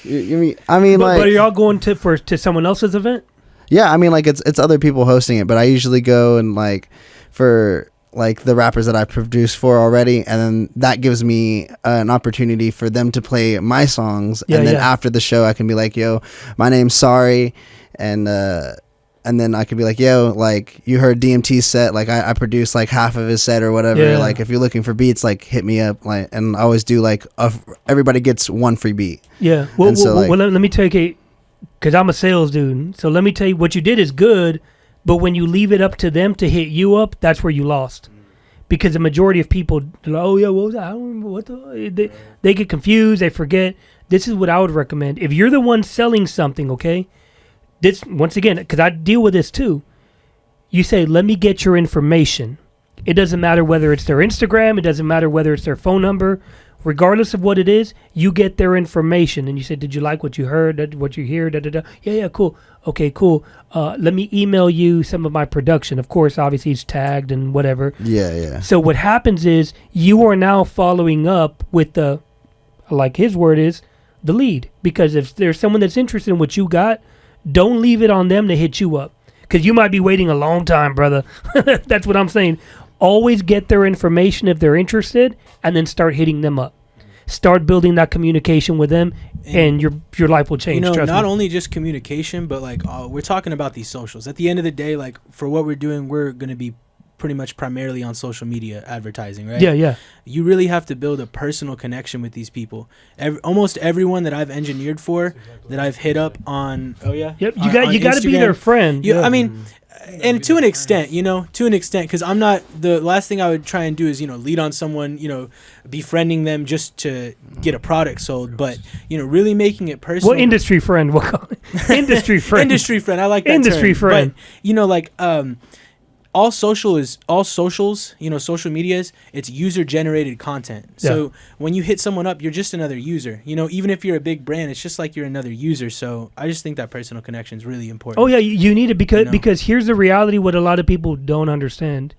[SPEAKER 1] But are y'all going to someone else's event?
[SPEAKER 4] Yeah, I mean, like it's other people hosting it, but I usually go and like for like the rappers that I produced for already, and then that gives me an opportunity for them to play my songs, and then after the show I can be like, yo, my name's Sorry, and then I could be like, yo, like you heard DMT's set, like I produced like half of his set or whatever, like if you're looking for beats, like hit me up, like, and I always do like everybody gets one free beat.
[SPEAKER 1] Yeah, well, let me tell you, because I'm a sales dude, so let me tell you, what you did is good, but when you leave it up to them to hit you up, that's where you lost. Because the majority of people, like, oh yeah, what was that? I don't remember what they get confused, they forget. This is what I would recommend. If you're the one selling something, okay, this, once again, because I deal with this too, you say, let me get your information. It doesn't matter whether it's their Instagram, it doesn't matter whether it's their phone number, regardless of what it is, you get their information. And you say, did you like what you heard, what you hear, da-da-da? Yeah, cool. Okay, cool. Let me email you some of my production. Of course, obviously, it's tagged and whatever.
[SPEAKER 4] Yeah.
[SPEAKER 1] So what happens is you are now following up with the, like his word is, the lead. Because if there's someone that's interested in what you got, don't leave it on them to hit you up. Because you might be waiting a long time, brother. That's what I'm saying. Always get their information if they're interested, and then start hitting them up. Start building that communication with them, and your life will change.
[SPEAKER 2] You know,
[SPEAKER 1] trust
[SPEAKER 2] not
[SPEAKER 1] me.
[SPEAKER 2] only just communication, but like we're talking about these socials. At the end of the day, like for what we're doing, we're going to be pretty much primarily on social media advertising, right?
[SPEAKER 1] Yeah.
[SPEAKER 2] You really have to build a personal connection with these people. Almost everyone that I've engineered for, that I've hit up on. Oh yeah.
[SPEAKER 1] Yep. You got to be their friend.
[SPEAKER 2] I mean, and to an extent, because I'm not, the last thing I would try and do is, lead on someone, befriending them just to get a product sold, but, really making it personal.
[SPEAKER 1] Well, industry friend, we'll call it. Industry friend.
[SPEAKER 2] Industry friend, I like that
[SPEAKER 1] industry
[SPEAKER 2] term.
[SPEAKER 1] friend.
[SPEAKER 2] But, all socials, social medias, it's user generated content. So when you hit someone up, you're just another user. Even if you're a big brand, it's just like you're another user. So I just think that personal connection is really important.
[SPEAKER 1] Oh yeah, you need it because here's the reality: what a lot of people don't understand.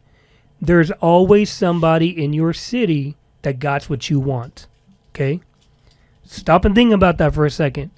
[SPEAKER 1] There's always somebody in your city that got what you want. Okay, stop and think about that for a second.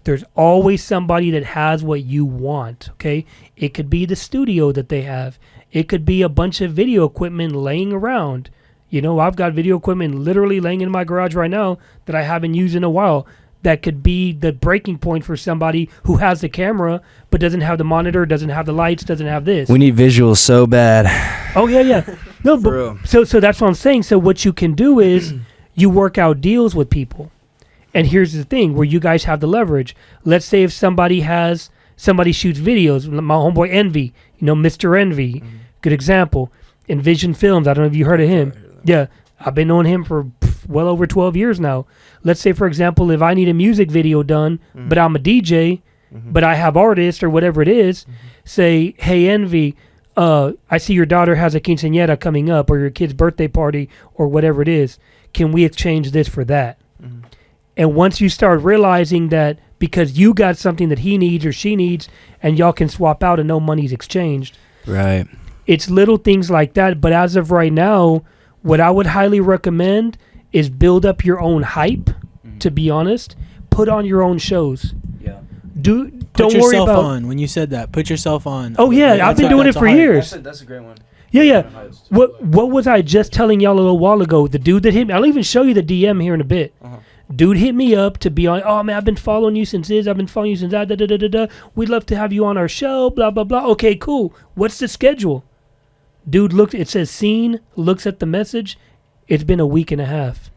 [SPEAKER 1] There's always somebody that has what you want. Okay, it could be the studio that they have. It could be a bunch of video equipment laying around. I've got video equipment literally laying in my garage right now that I haven't used in a while. That could be the breaking point for somebody who has the camera but doesn't have the monitor, doesn't have the lights, doesn't have this.
[SPEAKER 3] We need visuals so bad.
[SPEAKER 1] Oh, yeah. No, but so that's what I'm saying. So what you can do is you work out deals with people. And here's the thing where you guys have the leverage. Let's say if somebody shoots videos, my homeboy Envy, Mr. Envy, good example. Envision Films, I don't know if you heard of him. Yeah, I've been knowing him for well over 12 years now. Let's say, for example, if I need a music video done, but I'm a DJ, but I have artists or whatever it is, say, hey, Envy, I see your daughter has a quinceañera coming up or your kid's birthday party or whatever it is. Can we exchange this for that? And once you start realizing that because you got something that he needs or she needs and y'all can swap out and no money's exchanged.
[SPEAKER 3] Right.
[SPEAKER 1] It's little things like that. But as of right now, what I would highly recommend is build up your own hype, to be honest. Put on your own shows. Yeah. Don't worry about...
[SPEAKER 2] on. When you said that, put yourself on.
[SPEAKER 1] Oh, yeah. I've been doing it for years.
[SPEAKER 3] That's a great one.
[SPEAKER 1] Yeah. What was I just telling y'all a little while ago? The dude that hit me... I'll even show you the DM here in a bit. Dude hit me up to be on, oh man, I've been following you since this, I've been following you since that, da. We'd love to have you on our show, blah, blah, blah. Okay, cool. What's the schedule? Dude it says seen, looks at the message. It's been a week and a half.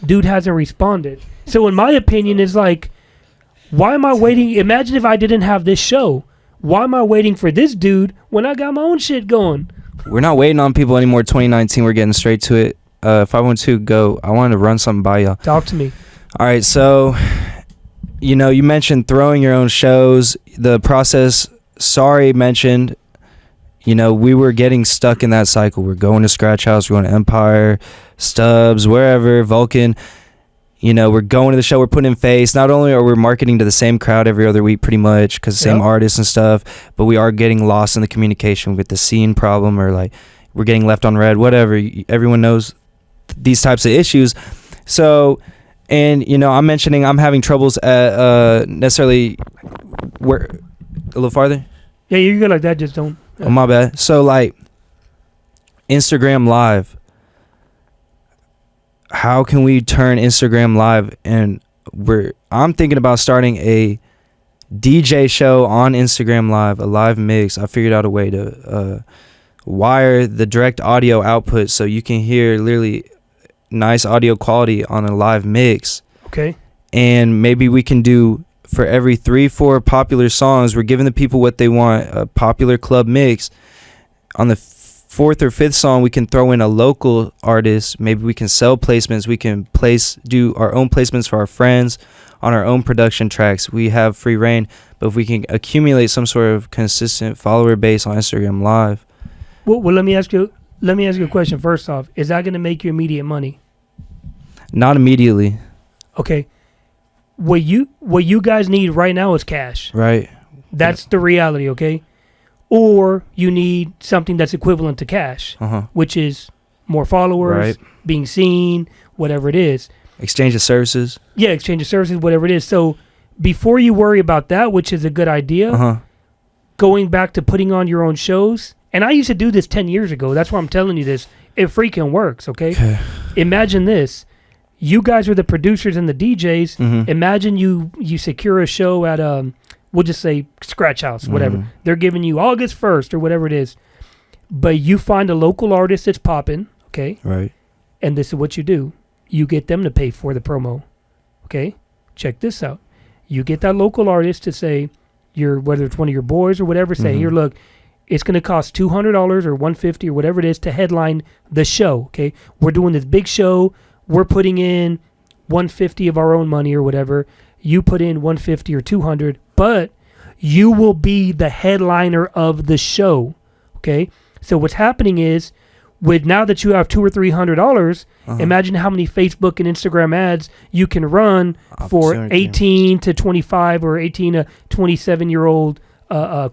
[SPEAKER 1] Dude hasn't responded. So in my opinion, it's like, why am I waiting? Imagine if I didn't have this show. Why am I waiting for this dude when I got my own shit going?
[SPEAKER 3] We're not waiting on people anymore. 2019, we're getting straight to it. 512, go. I wanted to run something by y'all.
[SPEAKER 1] Talk to me.
[SPEAKER 3] All right, so, you mentioned throwing your own shows. The process, Sorry mentioned, we were getting stuck in that cycle. We're going to Scratch House, we're going to Empire, Stubbs, wherever, Vulcan. We're going to the show, we're putting in face. Not only are we marketing to the same crowd every other week pretty much because the same artists and stuff, but we are getting lost in the communication with the scene problem or like we're getting left on red, whatever. Everyone knows these types of issues. So, and I'm mentioning I'm having troubles at necessarily where a little farther.
[SPEAKER 1] Yeah, you go like that. Just don't.
[SPEAKER 3] Oh, my bad. So like Instagram Live. How can we turn Instagram Live? And I'm thinking about starting a DJ show on Instagram Live, a live mix. I figured out a way to wire the direct audio output so you can hear literally nice audio quality on a live mix.
[SPEAKER 1] Okay.
[SPEAKER 3] And maybe we can do for every 3-4 popular songs, we're giving the people what they want, a popular club mix. On the 4th or 5th song, we can throw in a local artist. Maybe we can sell placements. We can do our own placements for our friends on our own production tracks. We have free reign, but if we can accumulate some sort of consistent follower base on Instagram Live.
[SPEAKER 1] Well, let me ask you a question first off. Is that going to make you immediate money?
[SPEAKER 3] Not immediately,
[SPEAKER 1] Okay. What you guys need right now is cash.
[SPEAKER 3] right?
[SPEAKER 1] That's the reality, okay? Or you need something that's equivalent to cash, which is more followers,
[SPEAKER 3] Right.
[SPEAKER 1] being seen, whatever it is.
[SPEAKER 3] Exchange of services.
[SPEAKER 1] Yeah, exchange of services, whatever it is. So before you worry about that, which is a good idea, going back to putting on your own shows, and I used to do this 10 years ago. That's why I'm telling you this. It freaking works, okay?
[SPEAKER 3] Okay.
[SPEAKER 1] Imagine this. You guys are the producers and the DJs.
[SPEAKER 3] Mhm.
[SPEAKER 1] Imagine you secure a show at, we'll just say Scratch House, whatever.
[SPEAKER 3] Mhm.
[SPEAKER 1] They're giving you August 1st or whatever it is. But you find a local artist that's popping, okay?
[SPEAKER 3] Right.
[SPEAKER 1] And this is what you do. You get them to pay for the promo, okay? Check this out. You get that local artist to say, whether it's one of your boys or whatever, say, here, look, it's going to cost $200 or $150 or whatever it is to headline the show, okay? We're doing this big show. We're putting in $150 of our own money or whatever. You put in $150 or $200, but you will be the headliner of the show, okay? So what's happening is, now that you have $200 or $300, imagine how many Facebook and Instagram ads you can run for
[SPEAKER 3] Opportunity.
[SPEAKER 1] 18 to 25 or 18 to 27-year-old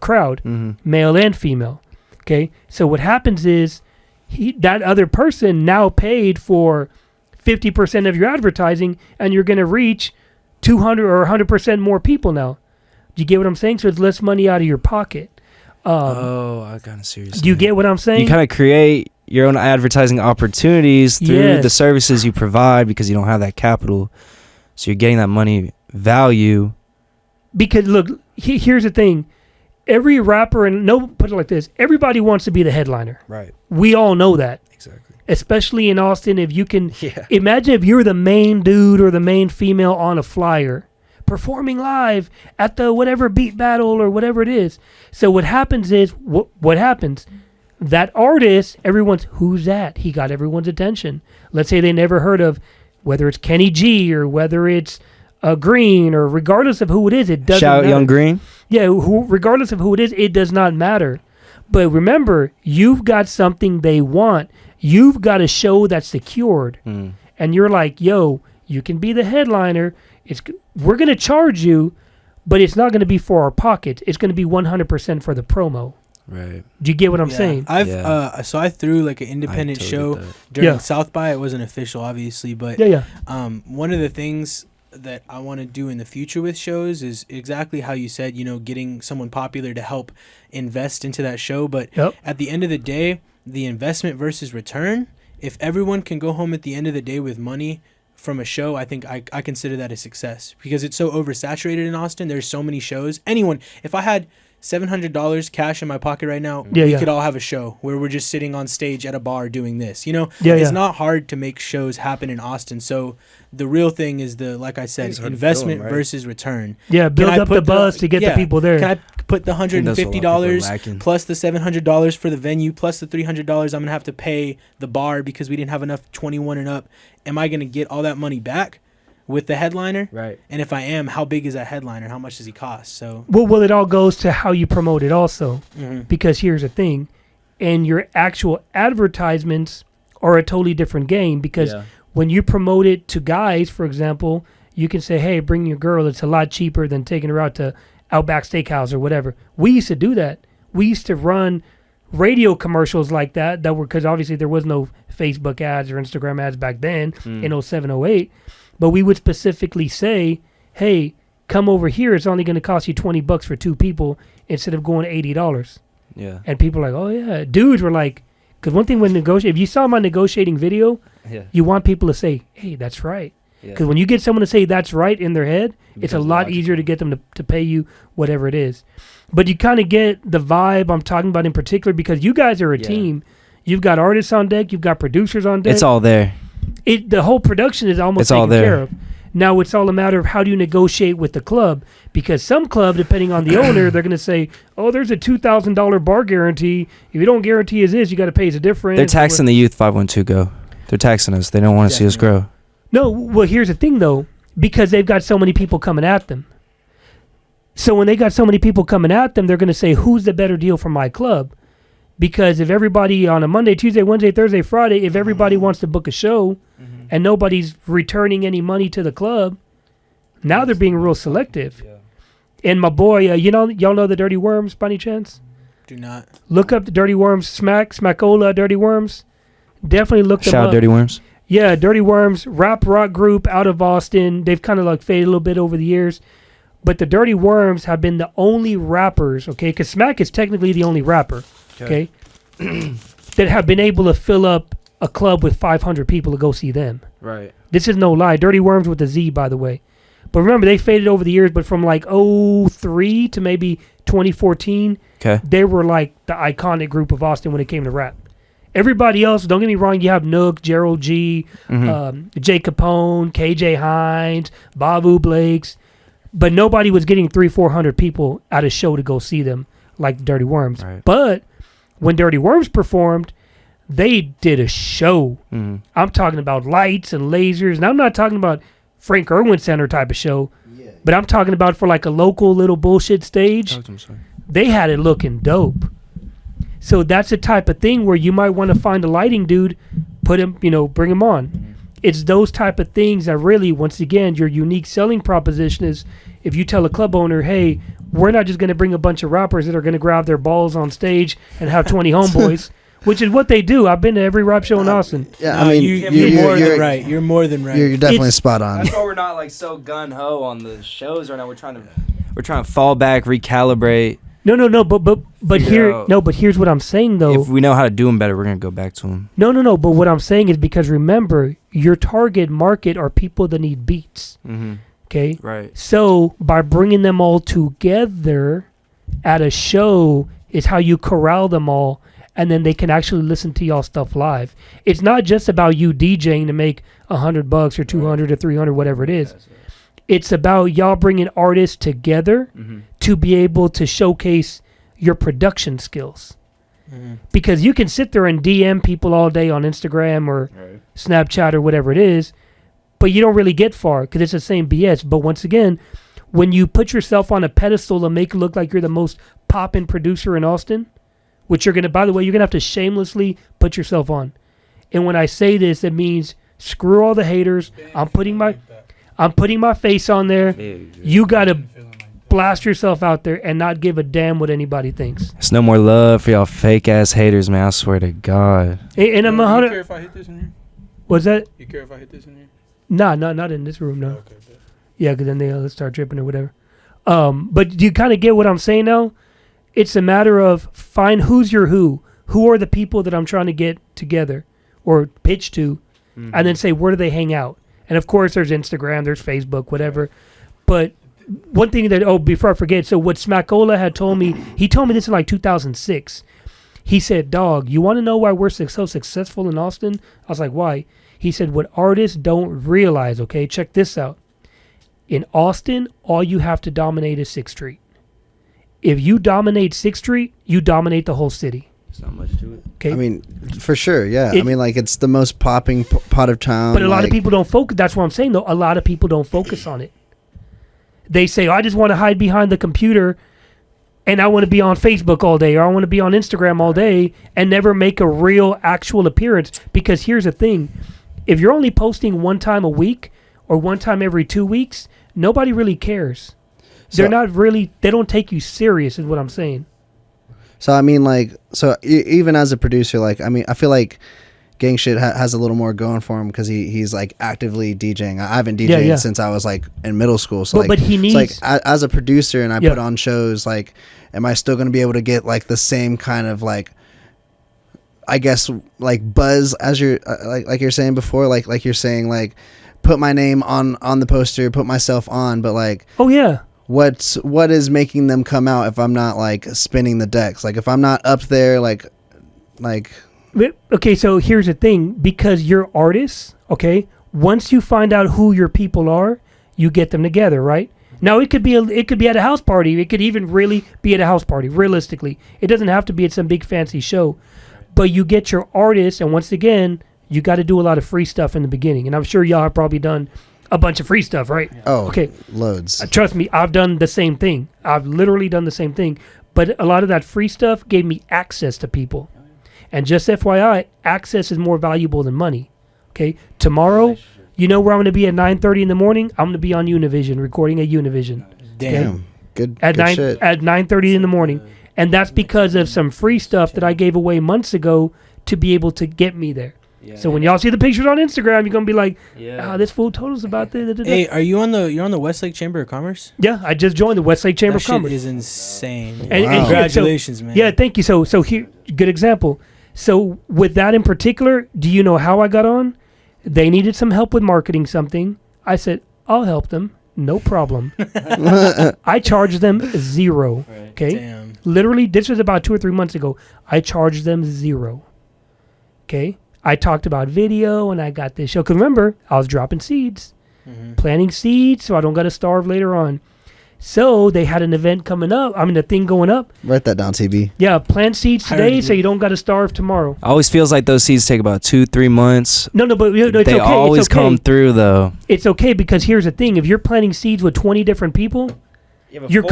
[SPEAKER 1] crowd, male and female. Okay, so what happens is that other person now paid for 50% of your advertising, and you're going to reach 200 or 100% more people now. Do you get what I'm saying? So it's less money out of your pocket.
[SPEAKER 3] I kind of see what you're saying.
[SPEAKER 1] Do you get what I'm saying?
[SPEAKER 3] You kind of create your own advertising opportunities through
[SPEAKER 1] Yes.
[SPEAKER 3] the services you provide because you don't have that capital. So you're getting that money value.
[SPEAKER 1] Because look, here's the thing. Every rapper, put it like this, everybody wants to be the headliner.
[SPEAKER 3] Right.
[SPEAKER 1] We all know that.
[SPEAKER 3] Exactly.
[SPEAKER 1] Especially in Austin, if you can
[SPEAKER 3] Yeah.
[SPEAKER 1] imagine if you're the main dude or the main female on a flyer performing live at the whatever beat battle or whatever it is. So what happens is, what happens? That artist, who's that? He got everyone's attention. Let's say they never heard of, whether it's Kenny G or whether it's Green, or regardless of who it is, it doesn't
[SPEAKER 3] Shout out
[SPEAKER 1] matter.
[SPEAKER 3] Young Green.
[SPEAKER 1] Yeah, regardless of who it is, it does not matter. But remember, you've got something they want. You've got a show that's secured. And you're like, yo, you can be the headliner. We're going to charge you, but it's not going to be for our pockets. It's going to be 100% for the promo.
[SPEAKER 3] Right.
[SPEAKER 1] Do you get what I'm saying?
[SPEAKER 2] So I threw like an independent
[SPEAKER 3] totally
[SPEAKER 2] show
[SPEAKER 3] get that.
[SPEAKER 2] during South by. It wasn't official, obviously, but
[SPEAKER 1] Yeah.
[SPEAKER 2] one of the things that I want to do in the future with shows is exactly how you said, getting someone popular to help invest into that show. But at the end of the day, the investment versus return, if everyone can go home at the end of the day with money from a show, I think I consider that a success, because it's so oversaturated in Austin. There's so many shows. If I had $700 cash in my pocket right now, we could all have a show where we're just sitting on stage at a bar doing this. It's not hard to make shows happen in Austin. So the real thing is like I said, investment versus return.
[SPEAKER 1] Yeah, build up the buzz to get the people there.
[SPEAKER 2] Can I put the $150 plus the $700 for the venue plus the $300 I'm going to have to pay the bar because we didn't have enough 21 and up? Am I going to get all that money back with the headliner?
[SPEAKER 3] Right.
[SPEAKER 2] And if I am, how big is that headliner? How much does he cost? So
[SPEAKER 1] well, it all goes to how you promote it also. Because here's the thing, and your actual advertisements are a totally different game, because when you promote it to guys, for example, you can say, hey, bring your girl. It's a lot cheaper than taking her out to Outback Steakhouse or whatever. We used to do that. We used to run radio commercials like that were, because obviously there was no Facebook ads or Instagram ads back then in 07, 08. But we would specifically say, hey, come over here. It's only going to cost you $20 for two people instead of going $80.
[SPEAKER 3] Yeah.
[SPEAKER 1] And people are like, oh, yeah. Dudes were like, because one thing when if you saw my negotiating video, you want people to say, hey, that's right. Because when you get someone to say that's right in their head, it's a lot easier to get them to pay you whatever it is. But you kind of get the vibe I'm talking about in particular, because you guys are a team. You've got artists on deck. You've got producers on deck.
[SPEAKER 3] It's all there.
[SPEAKER 1] The whole production is almost taken care of. Now it's all a matter of how do you negotiate with the club, because some club, depending on the owner, they're going to say, oh, there's a $2,000 bar guarantee. If you don't guarantee us this, you got to pay us a difference.
[SPEAKER 3] They're taxing the youth 512 go. They're taxing us. They don't want to see us grow.
[SPEAKER 1] No, well, here's the thing, though, because they've got so many people coming at them. So when they got so many people coming at them, they're going to say, who's the better deal for my club? Because if everybody on a Monday, Tuesday, Wednesday, Thursday, Friday, if everybody wants to book a show and nobody's returning any money to the club. Now they're being real selective.
[SPEAKER 3] Yeah.
[SPEAKER 1] And my boy, y'all know the Dirty Worms by any chance?
[SPEAKER 2] Do not.
[SPEAKER 1] Look up the Dirty Worms, Smackola Dirty Worms. Definitely look them
[SPEAKER 3] Shout
[SPEAKER 1] up.
[SPEAKER 3] out Dirty Worms.
[SPEAKER 1] Yeah, Dirty Worms, rap rock group out of Austin. They've kind of like faded a little bit over the years. But the Dirty Worms have been the only rappers, okay, because Smack is technically the only rapper, okay, that have been able to fill up a club with 500 people to go see them.
[SPEAKER 3] Right.
[SPEAKER 1] This is no lie. Dirty Worms with a Z, by the way. But remember, they faded over the years, but from like 03 to maybe 2014, they were like the iconic group of Austin when it came to rap. Everybody else, don't get me wrong, you have Nook, Gerald G, Jay Capone, KJ Hines, Babu Blakes, but nobody was getting 300-400 people at a show to go see them like Dirty Worms.
[SPEAKER 3] Right.
[SPEAKER 1] But when Dirty Worms performed, they did a show. I'm talking about lights and lasers, and I'm not talking about Frank Irwin Center type of show, but I'm talking about for like a local little bullshit stage. They had it looking dope. So that's the type of thing where you might want to find a lighting dude, put him, bring him on. It's those type of things that really, once again, your unique selling proposition is if you tell a club owner, hey, we're not just going to bring a bunch of rappers that are going to grab their balls on stage and have 20 homeboys, which is what they do. I've been to every rap show in Austin.
[SPEAKER 4] Yeah,
[SPEAKER 2] No,
[SPEAKER 4] I mean,
[SPEAKER 2] you're more than right. You're more than right.
[SPEAKER 4] You're definitely spot on.
[SPEAKER 3] That's why we're not like so gun ho on the shows right now. We're trying to fall back, recalibrate.
[SPEAKER 1] No, but here's what I'm saying though.
[SPEAKER 3] If we know how to do them better, we're gonna go back to them.
[SPEAKER 1] No. But what I'm saying is because remember, your target market are people that need beats. Okay.
[SPEAKER 3] Right.
[SPEAKER 1] So by bringing them all together at a show is how you corral them all, and then they can actually listen to y'all stuff live. It's not just about you DJing to make $100 or 200 or 300, whatever it is. It's about y'all bringing artists together to be able to showcase your production skills. Because you can sit there and DM people all day on Instagram or Snapchat or whatever it is, but you don't really get far because it's the same BS. But once again, when you put yourself on a pedestal and make it look like you're the most poppin' producer in Austin, which you're going to, by the way, you're going to have to shamelessly put yourself on. And when I say this, it means screw all the haters. I'm putting my face on there. You got to blast yourself out there and not give a damn what anybody thinks.
[SPEAKER 3] It's no more love for y'all fake ass haters, man. I swear to God.
[SPEAKER 1] And I'm
[SPEAKER 5] You
[SPEAKER 1] 100.
[SPEAKER 5] care if I hit this in here?
[SPEAKER 1] What's that?
[SPEAKER 5] You care if I hit this in here?
[SPEAKER 1] Nah, not in this room, no.
[SPEAKER 5] Okay, bet.
[SPEAKER 1] Yeah, because then they'll start dripping or whatever. But do you kind of get what I'm saying now? It's a matter of find who's your who. Who are the people that I'm trying to get together or pitch to, and then say, where do they hang out? And of course, there's Instagram, there's Facebook, whatever. But one thing that, before I forget, so what Smackola had told me, he told me this in like 2006. He said, dog, you want to know why we're so successful in Austin? I was like, why? He said, what artists don't realize, okay, check this out. In Austin, all you have to dominate is 6th Street. If you dominate 6th Street, you dominate the whole city.
[SPEAKER 3] There's not much to it.
[SPEAKER 4] I mean, for sure, yeah. I mean, like, it's the most popping pot of town.
[SPEAKER 1] But a lot of people don't focus. That's what I'm saying, though. A lot of people don't focus on it. They say, I just want to hide behind the computer and I want to be on Facebook all day or I want to be on Instagram all day and never make a real actual appearance. Because here's the thing. If you're only posting one time a week or one time every 2 weeks, nobody really cares. They don't take you serious is what I'm saying.
[SPEAKER 4] So, I mean, like, even as a producer, like, I mean, I feel like Gang Shit has a little more going for him because he's, like, actively DJing. I haven't DJed since I was, like, in middle school. So,
[SPEAKER 1] but he needs...
[SPEAKER 4] So, like, as a producer and I put on shows, like, am I still going to be able to get, like, the same kind of, like, I guess, like, buzz as you're, like you're saying before? Like you're saying, like, put my name on the poster, put myself on, but, like...
[SPEAKER 1] Oh, yeah.
[SPEAKER 4] What is making them come out if I'm not like spinning the decks? Like if I'm not up there, like.
[SPEAKER 1] Okay, so here's the thing: because you're artists, okay. Once you find out who your people are, you get them together, right? Now it could be at a house party. It could even really be at a house party. Realistically, it doesn't have to be at some big fancy show, but you get your artists, and once again, you got to do a lot of free stuff in the beginning. And I'm sure y'all have probably done a bunch of free stuff, right?
[SPEAKER 4] Oh,
[SPEAKER 1] okay.
[SPEAKER 4] Loads.
[SPEAKER 1] Trust me, I've done the same thing. I've literally done the same thing. But a lot of that free stuff gave me access to people. And just FYI, access is more valuable than money. Okay, tomorrow, you know where I'm going to be at 9:30 in the morning? I'm going to be on Univision, recording at Univision.
[SPEAKER 2] Damn.
[SPEAKER 4] Good.
[SPEAKER 1] At
[SPEAKER 4] good shit.
[SPEAKER 1] 9:30 in the morning, and that's because of some free stuff that I gave away months ago to be able to get me there.
[SPEAKER 3] Yeah.
[SPEAKER 1] So when y'all see the pictures on Instagram, you're gonna be like,
[SPEAKER 3] Yeah.
[SPEAKER 1] this fool told us about this.
[SPEAKER 2] Hey, you're on the Westlake Chamber of Commerce?
[SPEAKER 1] Yeah, I just joined the Westlake Chamber
[SPEAKER 2] That
[SPEAKER 1] of Commerce.
[SPEAKER 2] shit is insane.
[SPEAKER 1] And
[SPEAKER 4] Wow.
[SPEAKER 2] Congratulations, man.
[SPEAKER 1] Yeah, thank you. So here, good example. So with that in particular, do you know how I got on? They needed some help with marketing something. I said, I'll help them. No problem. I charged them $0. Okay.
[SPEAKER 2] Damn.
[SPEAKER 1] Literally, this was about 2 or 3 months ago. I charged them $0. Okay. I talked about video and I got this show. Because remember, I was dropping seeds, planting seeds so I don't got to starve later on. So they had an event coming up. I mean, a thing going up.
[SPEAKER 4] Write that down, TB.
[SPEAKER 1] Yeah, plant seeds
[SPEAKER 2] I already
[SPEAKER 1] today so
[SPEAKER 2] did.
[SPEAKER 1] you don't got to starve tomorrow.
[SPEAKER 3] Always feels like those seeds take about 2-3 months.
[SPEAKER 1] No, but it's
[SPEAKER 3] They
[SPEAKER 1] okay.
[SPEAKER 3] always
[SPEAKER 1] it's okay.
[SPEAKER 3] come through though.
[SPEAKER 1] It's okay because here's the thing: if you're planting seeds with 20 different people, you're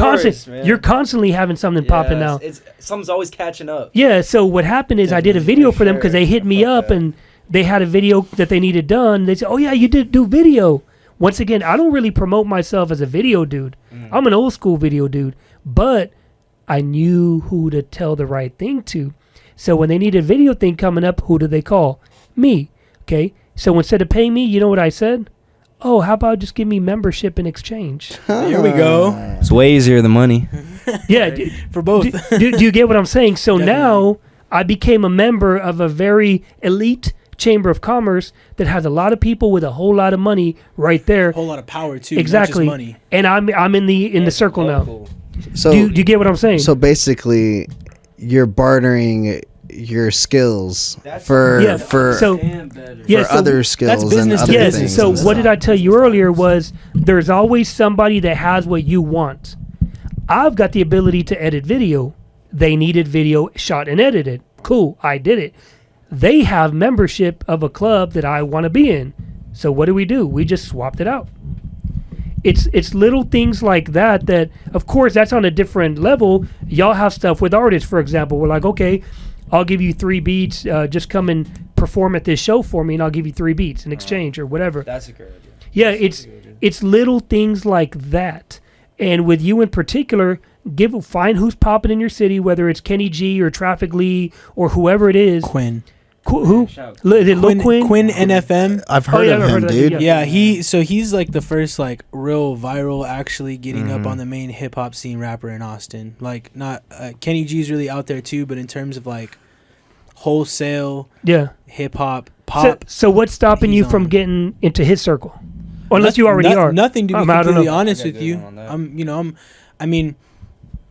[SPEAKER 1] constantly having something popping out.
[SPEAKER 3] Something's always catching up.
[SPEAKER 1] Yeah. So what happened is I did a video for them because they hit me up and they had a video that they needed done. They said, "Oh yeah, you did do video." Once again, I don't really promote myself as a video dude. I'm an old school video dude, but I knew who to tell the right thing to. So when they need a video thing coming up, who do they call? Me. Okay. So instead of paying me, you know what I said? Oh, how about just give me membership in exchange?
[SPEAKER 2] Here we go.
[SPEAKER 3] It's way easier than money.
[SPEAKER 1] Yeah.
[SPEAKER 2] For both.
[SPEAKER 1] Do you get what I'm saying? So
[SPEAKER 2] Definitely.
[SPEAKER 1] now I became a member of a very elite chamber of commerce that has a lot of people with a whole lot of money right there.
[SPEAKER 2] A whole lot of power too.
[SPEAKER 1] Exactly.
[SPEAKER 2] Not just money.
[SPEAKER 1] And I'm in the circle now.
[SPEAKER 4] So
[SPEAKER 1] Do you get what I'm saying?
[SPEAKER 4] So basically, you're bartering your skills for
[SPEAKER 1] Yeah,
[SPEAKER 4] for
[SPEAKER 1] so-
[SPEAKER 4] for
[SPEAKER 1] yeah, so-
[SPEAKER 4] other skills and
[SPEAKER 2] business
[SPEAKER 4] other
[SPEAKER 2] to
[SPEAKER 1] Yes.
[SPEAKER 4] things.
[SPEAKER 1] So
[SPEAKER 4] and
[SPEAKER 1] what
[SPEAKER 4] stuff.
[SPEAKER 1] did I tell you earlier was there's always somebody that has what you want. I've got the ability to edit video. They needed video shot and edited. Cool, I did it. They have membership of a club that I want to be in. So what do? We just swapped it out. It's little things like that of course that's on a different level. Y'all have stuff with artists, for example. We're like, okay, I'll give you 3 beats. Just come and perform at this show for me, and I'll give you 3 beats in exchange or whatever.
[SPEAKER 3] That's a good idea.
[SPEAKER 1] Yeah, it's little things like that. And with you in particular, find who's popping in your city, whether it's Kenny G or Traffic Lee or whoever it is.
[SPEAKER 2] Quinn.
[SPEAKER 1] Who? Is it Lil Quinn?
[SPEAKER 2] Quinn NFM.
[SPEAKER 4] I've heard
[SPEAKER 1] yeah,
[SPEAKER 4] of
[SPEAKER 1] I've
[SPEAKER 4] him,
[SPEAKER 1] heard of
[SPEAKER 4] dude.
[SPEAKER 1] him,
[SPEAKER 2] Yeah, he's like the first like real viral actually getting up on the main hip hop scene rapper in Austin. Like not Kenny G's really out there too, but in terms of like wholesale
[SPEAKER 1] Yeah.
[SPEAKER 2] hip hop pop.
[SPEAKER 1] So what's stopping
[SPEAKER 2] he's
[SPEAKER 1] you from
[SPEAKER 2] on.
[SPEAKER 1] getting into his circle? Unless you already are.
[SPEAKER 2] Nothing to be
[SPEAKER 1] I don't
[SPEAKER 2] completely
[SPEAKER 1] know.
[SPEAKER 2] honest
[SPEAKER 3] I got
[SPEAKER 2] with
[SPEAKER 3] a
[SPEAKER 2] you.
[SPEAKER 3] good one on that.
[SPEAKER 2] I mean,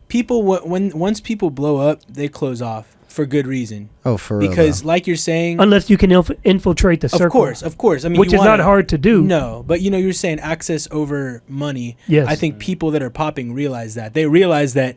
[SPEAKER 2] people once people blow up, they close off for good reason.
[SPEAKER 4] Oh, for real.
[SPEAKER 2] Because
[SPEAKER 4] though.
[SPEAKER 2] like you're saying,
[SPEAKER 1] Unless you can infiltrate the circle.
[SPEAKER 2] of course. I mean,
[SPEAKER 1] which
[SPEAKER 2] you
[SPEAKER 1] is not
[SPEAKER 2] wanna-
[SPEAKER 1] hard to do.
[SPEAKER 2] No, but you're saying access over money.
[SPEAKER 1] Yes.
[SPEAKER 2] I think people that are popping realize that. They realize that,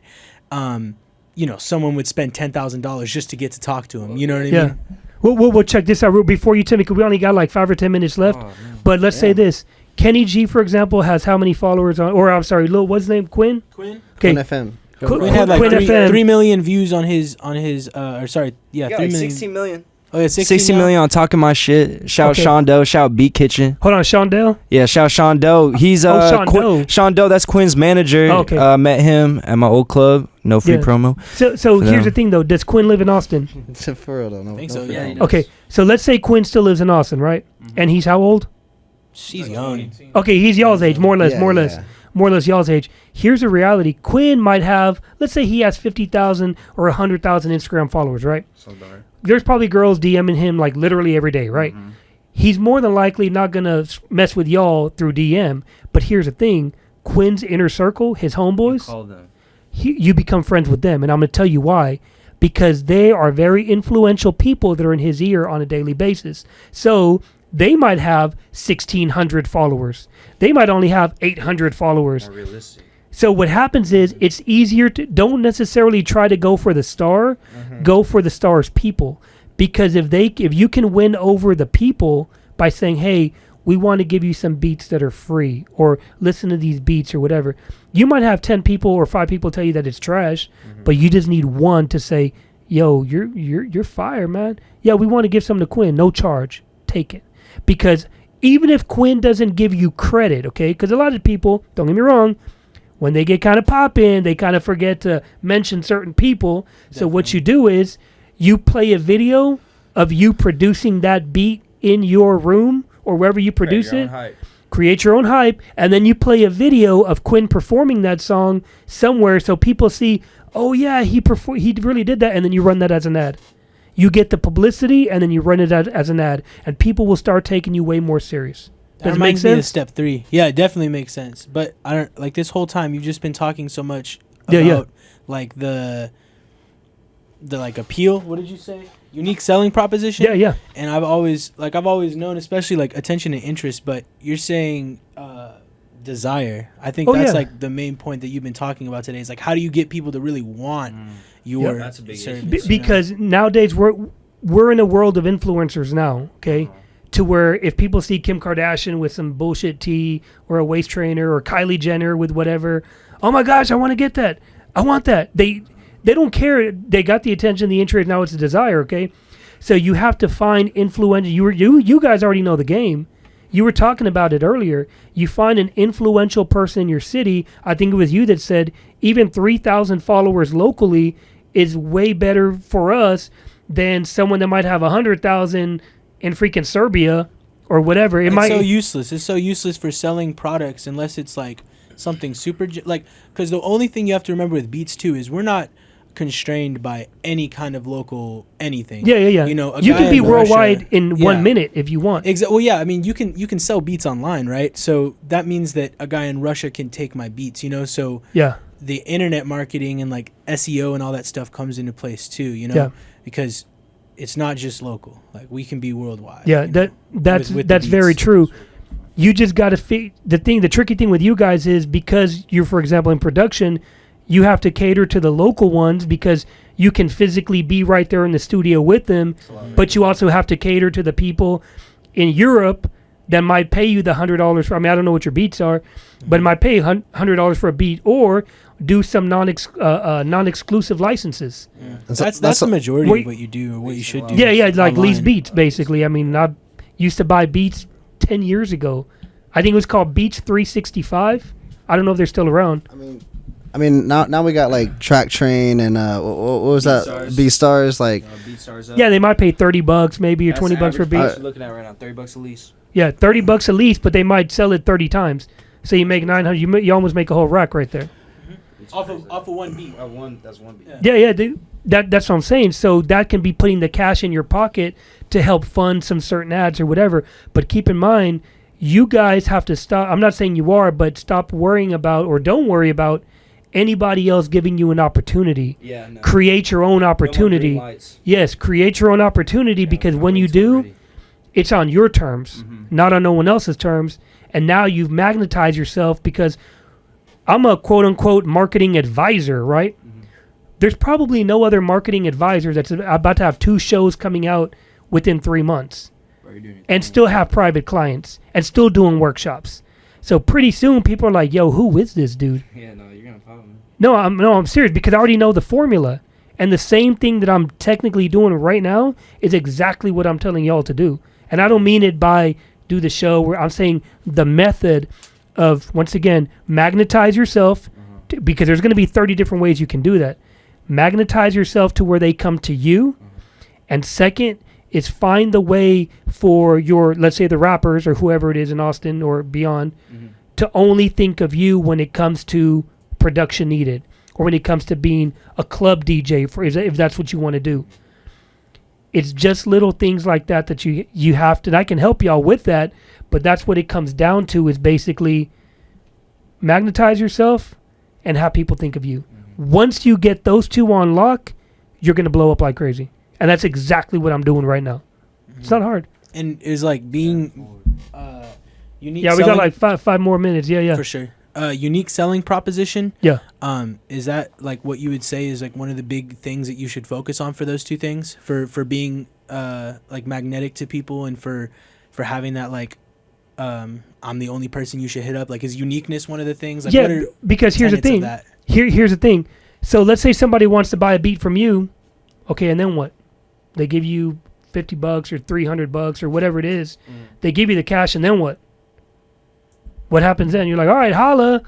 [SPEAKER 2] someone would spend $10,000 just to get to talk to him. You know what I
[SPEAKER 1] Yeah.
[SPEAKER 2] mean?
[SPEAKER 1] We'll check this out before you tell me, because we only got like 5 or 10 minutes left. But let's say this. Kenny G, for example, has how many followers on, or I'm sorry, Lil, what's his name? Quinn?
[SPEAKER 2] Quinn.
[SPEAKER 4] Quinn
[SPEAKER 1] Okay.
[SPEAKER 4] FM.
[SPEAKER 2] Quinn had like
[SPEAKER 1] Quinn
[SPEAKER 2] 3
[SPEAKER 1] FM.
[SPEAKER 2] million views on his 3 million.
[SPEAKER 3] 16 million.
[SPEAKER 2] Oh yeah,
[SPEAKER 3] 60 million on talking my shit. Shout
[SPEAKER 1] Okay.
[SPEAKER 3] Sean Doe. Shout Beat Kitchen.
[SPEAKER 1] Hold on, Shondell?
[SPEAKER 3] Yeah, shout Sean Doe. He's
[SPEAKER 1] Sean Doe.
[SPEAKER 3] Sean Doe. That's Quinn's manager.
[SPEAKER 1] Oh, okay.
[SPEAKER 3] Met him at my old club. No free
[SPEAKER 1] Yeah.
[SPEAKER 3] promo.
[SPEAKER 1] So
[SPEAKER 3] For
[SPEAKER 1] here's
[SPEAKER 3] them.
[SPEAKER 1] the thing, though. Does Quinn live in Austin?
[SPEAKER 4] For real, though. No,
[SPEAKER 2] I think
[SPEAKER 4] no
[SPEAKER 2] so,
[SPEAKER 4] for
[SPEAKER 2] yeah.
[SPEAKER 4] real.
[SPEAKER 1] Okay, so let's say Quinn still lives in Austin, right? And he's how old?
[SPEAKER 2] She's young.
[SPEAKER 1] Okay, he's y'all's age, more or less,
[SPEAKER 4] Yeah,
[SPEAKER 1] more or less.
[SPEAKER 4] yeah.
[SPEAKER 1] More or less y'all's age. Here's the reality. Quinn might have, let's say he has 50,000 or 100,000 Instagram followers, right? There's probably girls DMing him like literally every day, right? He's more than likely not going to mess with y'all through DM. But here's the thing. Quinn's inner circle, his homeboys, you become friends with them. And I'm going to tell you why. Because they are very influential people that are in his ear on a daily basis. So they might have 1,600 followers. They might only have 800 followers. So what happens is it's easier to don't necessarily try to go for the star, go for the star's people. Because if you can win over the people by saying, hey, we want to give you some beats that are free, or listen to these beats or whatever. You might have 10 people or 5 people tell you that it's trash, but you just need one to say, yo, you're fire, man. Yeah, we want to give something to Quinn, no charge. Take it. Because even if Quinn doesn't give you credit, okay, because a lot of people, don't get me wrong, when they get kind of poppin', they kind of forget to mention certain people. Definitely. So what you do is you play a video of you producing that beat in your room or wherever you produce it. Create your own hype, and then you play a video of Quinn performing that song somewhere so people see, oh yeah, he really did that, and then you run that as an ad. You get the publicity, and then you run it as an ad, and people will start taking you way more serious. Does it make sense?
[SPEAKER 2] Me of step 3. Yeah, it definitely makes sense. But I don't like this whole time you've just been talking so much about like the like appeal. What did you say? Unique selling proposition.
[SPEAKER 1] Yeah.
[SPEAKER 2] And I've always known, especially like attention and interest. But you're saying desire. I think that's like the main point that you've been talking about today. Is like, how do you get people to really want your
[SPEAKER 3] that's a big
[SPEAKER 2] service?
[SPEAKER 1] Because nowadays we're in a world of influencers now. Okay. To where if people see Kim Kardashian with some bullshit tee or a waist trainer or Kylie Jenner with whatever, oh my gosh, I want to get that. I want that. They don't care. They got the attention, the interest. Now it's a desire. Okay, so you have to find influential. You guys already know the game. You were talking about it earlier. You find an influential person in your city. I think it was you that said even 3,000 followers locally is way better for us than someone that might have 100,000 in freaking Serbia or whatever.
[SPEAKER 2] It's so useless. It's so useless for selling products unless it's like something super like, because the only thing you have to remember with beats too is we're not constrained by any kind of local anything.
[SPEAKER 1] Yeah.
[SPEAKER 2] You know,
[SPEAKER 1] you can be worldwide in 1 minute if you want.
[SPEAKER 2] Well, yeah. I mean, you can sell beats online, right? So that means that a guy in Russia can take my beats. You know, so
[SPEAKER 1] yeah,
[SPEAKER 2] the internet marketing and like SEO and all that stuff comes into place too. You know, because it's not just local. Like we can be worldwide.
[SPEAKER 1] Yeah, that's very true. You just got to the tricky thing with you guys is because you're, for example, in production, you have to cater to the local ones because you can physically be right there in the studio with them, but you also have to cater to the people in Europe that might pay you the $100 for, I mean, I don't know what your beats are, but it might pay $100 for a beat or do some non-exclusive licenses.
[SPEAKER 2] Yeah. That's the majority of what you do or what you should do.
[SPEAKER 1] Yeah, like
[SPEAKER 2] online.
[SPEAKER 1] lease beats, basically. I mean, I used to buy beats 10 years ago. I think it was called Beats 365. I don't know if they're still around.
[SPEAKER 4] I mean, now we got like Track Train and what was that? B-Stars, like.
[SPEAKER 3] B-Stars
[SPEAKER 1] yeah, they might pay $30 maybe or $20 for a beat.
[SPEAKER 3] You're looking at right now, $30 a lease.
[SPEAKER 1] Yeah, $30 a lease, but they might sell it 30 times. So you make 900. You almost make a whole rack right there.
[SPEAKER 2] Off of one beat.
[SPEAKER 3] That's one beat.
[SPEAKER 1] Yeah. That's what I'm saying. So that can be putting the cash in your pocket to help fund some certain ads or whatever. But keep in mind, you guys have to stop. I'm not saying you are, but stop worrying about or don't worry about anybody else giving you an opportunity.
[SPEAKER 3] Yeah. No.
[SPEAKER 1] Create your own opportunity. Yes, create your own opportunity because when you do, it's on your terms, not on no one else's terms. And now you've magnetized yourself because I'm a quote-unquote marketing advisor, right? There's probably no other marketing advisor that's about to have 2 shows coming out within 3 months and still have private clients and still doing workshops. So pretty soon people are like, yo, who is this dude?
[SPEAKER 3] Yeah, no, you're going to follow me.
[SPEAKER 1] No, I'm serious because I already know the formula. And the same thing that I'm technically doing right now is exactly what I'm telling y'all to do. And I don't mean it by do the show where I'm saying the method of, once again, magnetize yourself because there's going to be 30 different ways you can do that. Magnetize yourself to where they come to you. And second is find the way for your, let's say the rappers or whoever it is in Austin or beyond, to only think of you when it comes to production needed or when it comes to being a club DJ, if that's what you want to do. It's just little things like that you have to, and I can help y'all with that, but that's what it comes down to is basically magnetize yourself and have people think of you. Once you get those 2 on lock, you're going to blow up like crazy. And that's exactly what I'm doing right now. It's not hard.
[SPEAKER 2] And it's like being unique.
[SPEAKER 1] Yeah, we got like five more minutes. Yeah.
[SPEAKER 2] For sure. Unique selling proposition.
[SPEAKER 1] Yeah.
[SPEAKER 2] Is that like what you would say is like one of the big things that you should focus on for those 2 things for being like magnetic to people and for having that like I'm the only person you should hit up? Like, is uniqueness one of the things? Like,
[SPEAKER 1] yeah, because here's the thing. Here's the thing. So let's say somebody wants to buy a beat from you. Okay, and then what? They give you $50 or $300 or whatever it is. They give you the cash, and then what? What happens then? You're like, all right, holla.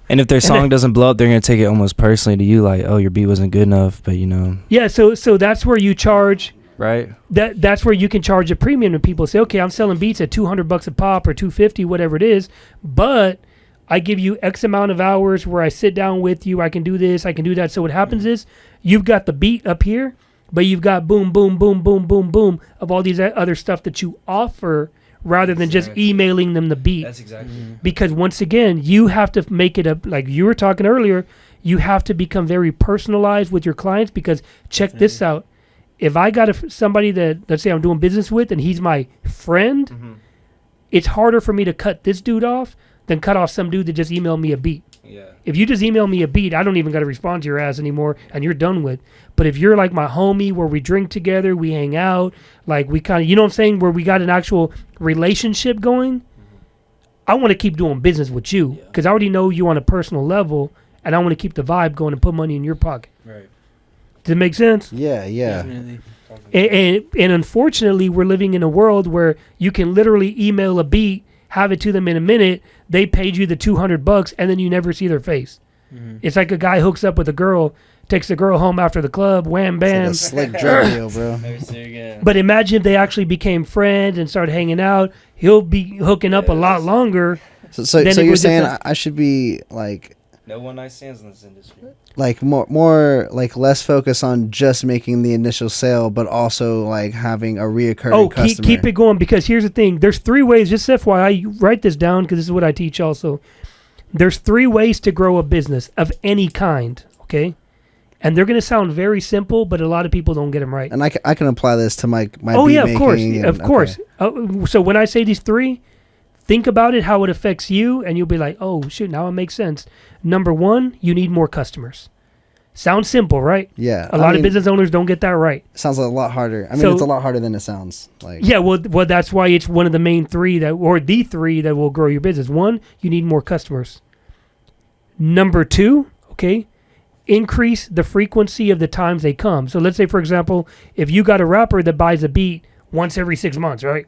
[SPEAKER 3] And if their song doesn't blow up, they're gonna take it almost personally to you, like, oh, your beat wasn't good enough, but
[SPEAKER 1] Yeah, so that's where you charge.
[SPEAKER 3] right?
[SPEAKER 1] That's where you can charge a premium, and people say, okay, I'm selling beats at $200 a pop or $250, whatever it is, but I give you X amount of hours where I sit down with you. I can do this, I can do that. So what happens is you've got the beat up here, but you've got boom, boom, boom, boom, boom, boom of all these other stuff that you offer, rather than just emailing them the beat.
[SPEAKER 3] That's exactly.
[SPEAKER 1] Because once again, you have to make it up, like you were talking earlier, you have to become very personalized with your clients, because check this out. If I got somebody that, let's say I'm doing business with, and he's my friend, it's harder for me to cut this dude off than cut off some dude that just emailed me a beat.
[SPEAKER 3] Yeah.
[SPEAKER 1] If you just email me a beat, I don't even got to respond to your ass anymore, and you're done with. But if you're like my homie, where we drink together, we hang out, like we kind of, you know what I'm saying, where we got an actual relationship going, I want to keep doing business with you, because I already know you on a personal level, and I want to keep the vibe going and put money in your pocket.
[SPEAKER 3] Right.
[SPEAKER 1] Does it make sense?
[SPEAKER 4] Yeah, yeah.
[SPEAKER 2] Definitely.
[SPEAKER 1] And unfortunately, we're living in a world where you can literally email a beat, have it to them in a minute, they paid you the $200, and then you never see their face. It's like a guy hooks up with a girl, takes the girl home after the club, wham, bam.
[SPEAKER 4] It's like a slick drug deal, bro.
[SPEAKER 1] But imagine if they actually became friends and started hanging out. He'll be hooking up a lot longer.
[SPEAKER 4] So
[SPEAKER 1] Then it
[SPEAKER 4] you're
[SPEAKER 1] was
[SPEAKER 4] saying
[SPEAKER 1] different.
[SPEAKER 4] I should be like
[SPEAKER 3] No one night stands in this industry.
[SPEAKER 4] like more like less focus on just making the initial sale, but also like having a reoccurring customer.
[SPEAKER 1] Keep it going, because here's the thing. There's 3 ways, just FYI, you write this down, because this is what I teach also. There's 3 ways to grow a business of any kind, okay? And they're going to sound very simple, but a lot of people don't get them right.
[SPEAKER 4] And I can apply this to my
[SPEAKER 1] Oh,
[SPEAKER 4] beat
[SPEAKER 1] yeah, of course.
[SPEAKER 4] making
[SPEAKER 1] Of
[SPEAKER 4] and-
[SPEAKER 1] course.
[SPEAKER 4] okay.
[SPEAKER 1] So when I say these 3, think about it, how it affects you, and you'll be like, oh, shoot, now it makes sense. Number 1, you need more customers. Sounds simple, right?
[SPEAKER 4] Yeah.
[SPEAKER 1] A lot of business owners don't get that right.
[SPEAKER 4] Sounds a lot harder. I mean,
[SPEAKER 1] So-
[SPEAKER 4] it's a lot harder than it sounds. Like
[SPEAKER 1] Yeah, well, that's why it's one of the main 3 or the 3 that will grow your business. 1, you need more customers. Number 2, okay, increase the frequency of the times they come. So let's say, for example, if you got a rapper that buys a beat once every 6 months, right?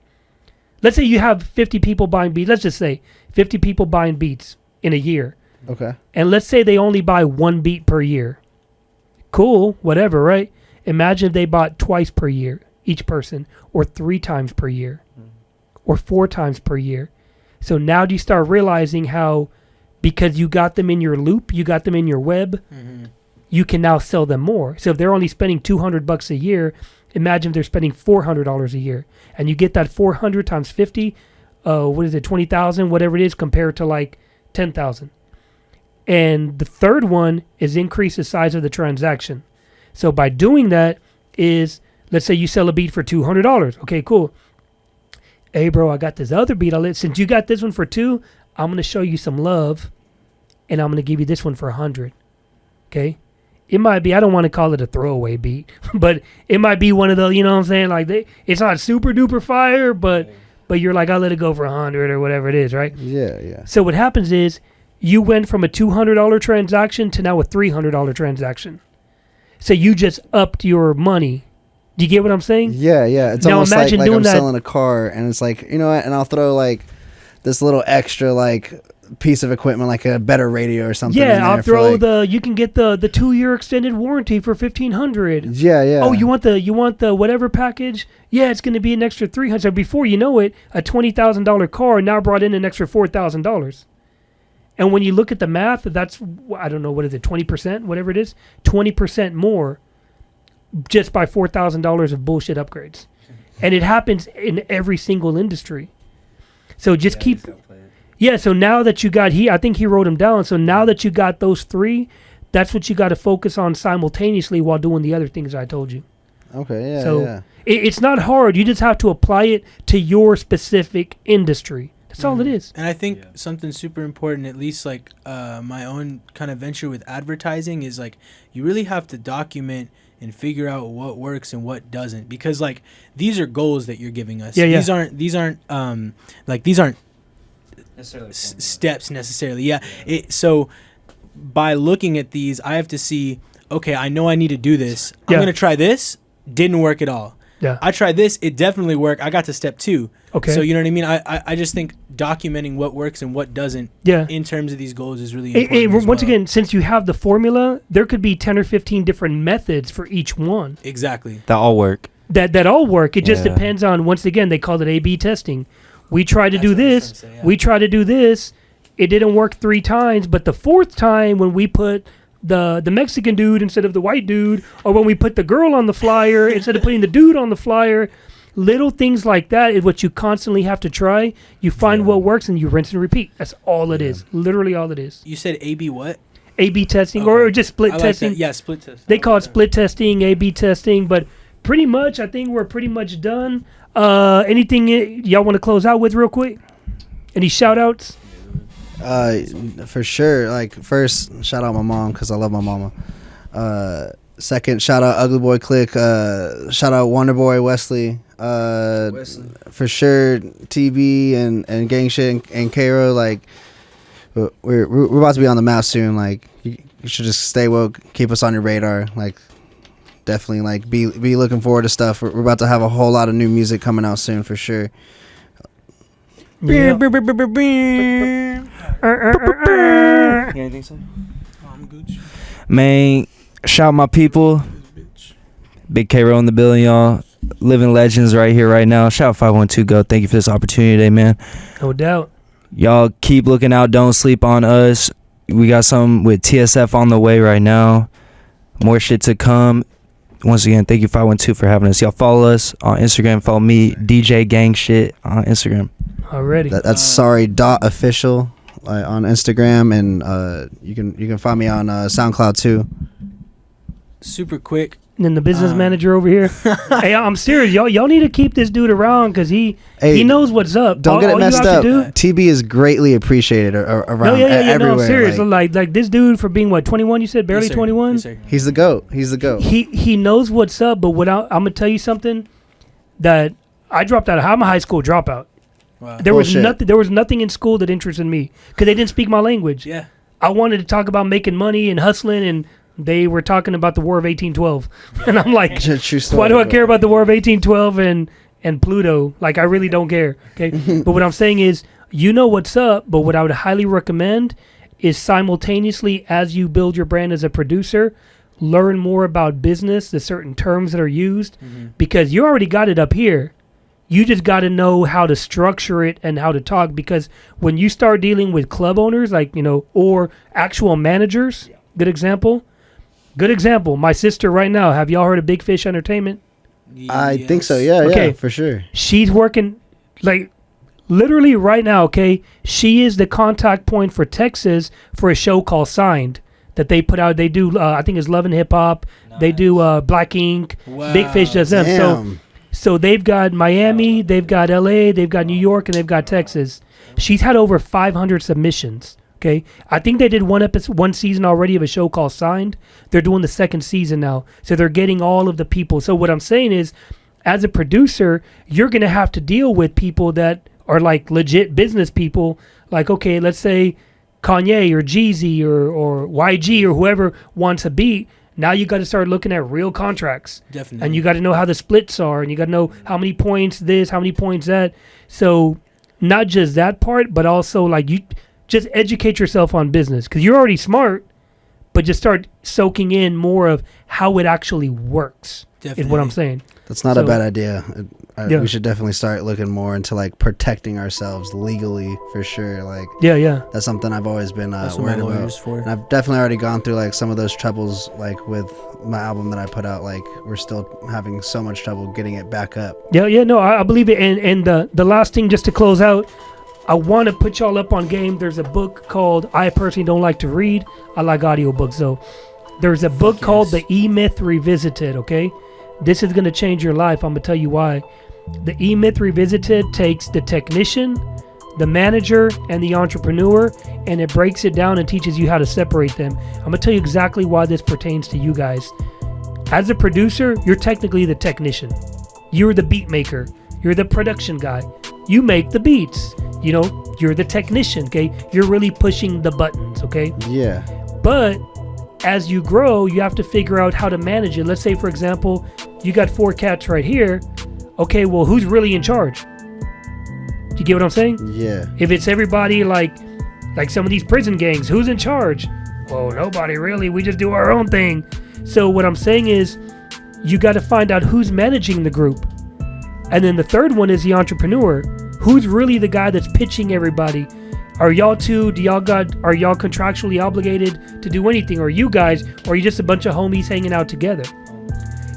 [SPEAKER 1] Let's say you have 50 people buying beats. Let's just say 50 people buying beats in a year.
[SPEAKER 4] Okay.
[SPEAKER 1] And let's say they only buy 1 beat per year. Cool, whatever, right? Imagine if they bought twice per year, each person, or 3 times per year, or 4 times per year. So now do you start realizing how, because you got them in your loop, you got them in your web, you can now sell them more. So if they're only spending $200 a year, imagine if they're spending $400 a year, and you get that 400 times 50, what is it, 20,000, whatever it is, compared to like 10,000. And the third one is increase the size of the transaction. So by doing that is, let's say you sell a beat for $200. Okay, cool. Hey, bro, I got this other beat. Since you got this one for 2, I'm going to show you some love, and I'm going to give you this one for 100. Okay? It might be, I don't want to call it a throwaway beat, but it might be one of the, you know what I'm saying? Like, it's not super duper fire, but you're like, I'll let it go for 100 or whatever it is, right?
[SPEAKER 4] Yeah, yeah.
[SPEAKER 1] So what happens is you went from a $200 transaction to now a $300 transaction. So you just upped your money. Do you get what I'm saying?
[SPEAKER 4] Yeah, yeah. It's
[SPEAKER 1] Now
[SPEAKER 4] almost
[SPEAKER 1] imagine
[SPEAKER 4] like
[SPEAKER 1] doing
[SPEAKER 4] I'm
[SPEAKER 1] that-
[SPEAKER 4] selling a car, and it's like, you know what? And I'll throw like this little extra like piece of equipment, like a better radio or something. in
[SPEAKER 1] Yeah,
[SPEAKER 4] there
[SPEAKER 1] I'll
[SPEAKER 4] for,
[SPEAKER 1] throw
[SPEAKER 4] like-
[SPEAKER 1] you can get the 2-year extended warranty for $1,500.
[SPEAKER 4] Yeah, yeah.
[SPEAKER 1] Oh, you want the whatever package? Yeah, it's going to be an extra $300. So before you know it, a $20,000 car now brought in an extra $4,000. And when you look at the math, that's, I don't know, what is it, 20%, whatever it is, 20% more just by $4,000 of bullshit upgrades. And it happens in every single industry. So just keep, yeah, so now that you got, I think he wrote them down. So now that you got those 3, that's what you got to focus on simultaneously while doing the other things I told you.
[SPEAKER 4] Okay, yeah,
[SPEAKER 1] So
[SPEAKER 4] yeah.
[SPEAKER 1] it's not hard. You just have to apply it to your specific industry. That's all it is.
[SPEAKER 2] And I think something super important, at least like my own kind of venture with advertising, is like you really have to document and figure out what works and what doesn't, because like these are goals that you're giving us.
[SPEAKER 1] Yeah, yeah.
[SPEAKER 2] These aren't steps necessarily. Yeah. So by looking at these, I have to see, okay, I know I need to do this. I'm
[SPEAKER 1] Yeah.
[SPEAKER 2] going to try this. Didn't work at all.
[SPEAKER 1] Yeah.
[SPEAKER 2] I tried this, it definitely worked. I got to step 2.
[SPEAKER 1] Okay.
[SPEAKER 2] So you know what I mean? I just think documenting what works and what doesn't
[SPEAKER 1] Yeah.
[SPEAKER 2] in terms of these goals is really
[SPEAKER 1] Hey,
[SPEAKER 2] important. as
[SPEAKER 1] once
[SPEAKER 2] well.
[SPEAKER 1] again, since you have the formula, there could be 10 or 15 different methods for each one
[SPEAKER 2] Exactly.
[SPEAKER 3] That all work.
[SPEAKER 1] that all work. It just
[SPEAKER 3] Yeah.
[SPEAKER 1] depends on, once again, they call it A/B testing. We tried to
[SPEAKER 2] That's
[SPEAKER 1] do
[SPEAKER 2] what I was
[SPEAKER 1] this.
[SPEAKER 2] trying to say, yeah.
[SPEAKER 1] We tried to do this. It didn't work 3 times, but the 4th time when we put the Mexican dude instead of the white dude, or when we put the girl on the flyer instead of putting the dude on the flyer, little things like that is what you constantly have to try. You find what works and you rinse and repeat. That's all it is. Literally all it is.
[SPEAKER 2] You said A/B what?
[SPEAKER 1] A/B testing
[SPEAKER 2] Okay.
[SPEAKER 1] or just split
[SPEAKER 2] I like
[SPEAKER 1] testing.
[SPEAKER 2] that. Yeah, split test.
[SPEAKER 1] They call it split testing, A/B testing, but pretty much, I think we're pretty much done. Anything y'all want to close out with real quick? Any shout outs?
[SPEAKER 4] For sure. Like, first, shout out my mom because I love my mama. Second, shout out Ugly Boy Click. Shout out Wonder Boy Wesley. For sure, TB and Gang Shit and Cairo. Like, we're about to be on the map soon. Like, you should just stay woke, keep us on your radar. Like, definitely, like, be looking forward to stuff. We're about to have a whole lot of new music coming out soon for sure.
[SPEAKER 1] Yeah.
[SPEAKER 3] Anything so?
[SPEAKER 5] I'm Gooch.
[SPEAKER 3] Man, shout out my people.
[SPEAKER 5] Bitch.
[SPEAKER 3] Big K-Roll in the building, y'all. Living legends right here, right now. Shout out 512 Go. Thank you for this opportunity today, man.
[SPEAKER 1] No doubt.
[SPEAKER 3] Y'all keep looking out. Don't sleep on us. We got some with TSF on the way right now. More shit to come. Once again, thank you 512 for having us. Y'all follow us on Instagram. Follow me, DJ Gang Shit on Instagram.
[SPEAKER 1] Already.
[SPEAKER 4] That's sorry.official on Instagram, and you can find me on SoundCloud too.
[SPEAKER 2] Super quick.
[SPEAKER 1] And then the business manager over here. Hey, I'm serious. Y'all need to keep this dude around because he knows what's up.
[SPEAKER 4] Don't get it
[SPEAKER 1] you
[SPEAKER 4] messed
[SPEAKER 1] have
[SPEAKER 4] up.
[SPEAKER 1] to do-
[SPEAKER 4] TB is greatly appreciated around
[SPEAKER 1] No,
[SPEAKER 4] everywhere.
[SPEAKER 1] I'm serious. Like this dude for being what, 21? You said barely
[SPEAKER 2] Yes, sir.
[SPEAKER 1] 21.
[SPEAKER 2] Yes, sir.
[SPEAKER 4] He's the GOAT. He's the GOAT.
[SPEAKER 1] He knows what's up. But I'm gonna tell you something that I dropped out. I'm a high school dropout.
[SPEAKER 2] Wow.
[SPEAKER 1] There was
[SPEAKER 4] Bullshit.
[SPEAKER 1] nothing. There was nothing in school that interested me because they didn't speak my language.
[SPEAKER 2] Yeah.
[SPEAKER 1] I wanted to talk about making money and hustling, and they were talking about the War of 1812, and I'm like,
[SPEAKER 4] True story,
[SPEAKER 1] why do I
[SPEAKER 4] bro.
[SPEAKER 1] care about the War of 1812 and Pluto? Like, I really don't care. Okay, but what I'm saying is, you know what's up. But what I would highly recommend is simultaneously, as you build your brand as a producer, learn more about business, the certain terms that are used, because you already got it up here. You just got to know how to structure it and how to talk, because when you start dealing with club owners, like, or actual managers, good example, my sister right now, have y'all heard of Big Fish Entertainment?
[SPEAKER 4] I think so. Yeah,
[SPEAKER 1] Okay.
[SPEAKER 4] yeah, for sure.
[SPEAKER 1] She's working, like, literally right now, okay? She is the contact point for Texas for a show called Signed that they put out. They do, I think it's Love and Hip Hop. They do Black Ink. Big Fish does them.
[SPEAKER 4] Damn.
[SPEAKER 1] So they've got Miami, they've got LA, they've got New York, and they've got Texas. She's had over 500 submissions. Okay, I think they did one season already of a show called Signed. They're doing the second season now, so they're getting all of the people. So what I'm saying is, as a producer, you're gonna have to deal with people that are like legit business people. Like, okay, let's say Kanye or Jeezy or YG or whoever wants a beat. Now you got to start looking at real contracts.
[SPEAKER 2] Definitely.
[SPEAKER 1] And you got to know how the splits are, and you got to know how many points this, how many points that. So not just that part, but also like you just educate yourself on business, because you're already smart, but just start soaking in more of how it actually works. Is what I'm saying.
[SPEAKER 4] That's not a
[SPEAKER 1] So-
[SPEAKER 4] bad idea.
[SPEAKER 1] Yeah.
[SPEAKER 4] We should definitely start looking more into like protecting ourselves legally for sure. Like,
[SPEAKER 1] Yeah.
[SPEAKER 4] that's something I've always been
[SPEAKER 2] That's what my
[SPEAKER 4] worried about.
[SPEAKER 2] lawyer's for.
[SPEAKER 4] And I've definitely already gone through like some of those troubles, like with my album that I put out. Like, we're still having so much trouble getting it back up.
[SPEAKER 1] Yeah. No, I believe it. And the last thing, just to close out, I want to put y'all up on game. There's a book called, I personally don't like to read. I like audiobooks though. There's a book called The E-Myth Revisited, okay? This is going to change your life. I'm going to tell you why. The E-Myth Revisited takes the technician, the manager, and the entrepreneur, and it breaks it down and teaches you how to separate them. I'm going to tell you exactly why this pertains to you guys. As a producer, you're technically the technician. You're the beat maker. You're the production guy. You make the beats. You're the technician, okay? You're really pushing the buttons, okay?
[SPEAKER 4] Yeah.
[SPEAKER 1] But as you grow, you have to figure out how to manage it. Let's say, for example, you got 4 cats right here. Okay, well, who's really in charge? Do you get what I'm saying?
[SPEAKER 4] Yeah.
[SPEAKER 1] If it's everybody like some of these prison gangs, who's in charge? Well, nobody really. We just do our own thing. So what I'm saying is, you got to find out who's managing the group. And then the third one is the entrepreneur. Who's really the guy that's pitching everybody? Are y'all contractually obligated to do anything? Or you guys, or are you just a bunch of homies hanging out together?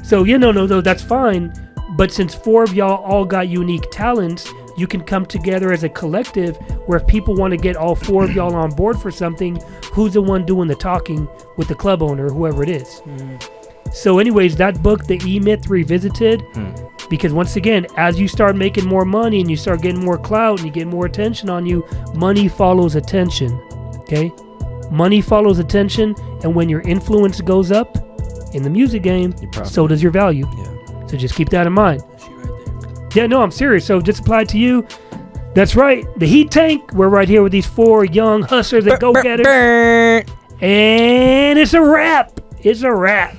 [SPEAKER 1] So, no, that's fine. But since 4 of y'all all got unique talents, you can come together as a collective where if people want to get all 4 of y'all on board for something, who's the one doing the talking with the club owner, whoever it is. So anyways, that book, The E-Myth Revisited, because once again, as you start making more money and you start getting more clout and you get more attention on you, money follows attention, okay? Money follows attention, and when your influence goes up in the music game, so does your value.
[SPEAKER 3] Yeah.
[SPEAKER 1] So just keep that in mind. Yeah, no, I'm serious. So just apply it to you. That's right. The Heat Tank. We're right here with these 4 young hustlers and go-getters. And it's a wrap. It's a wrap.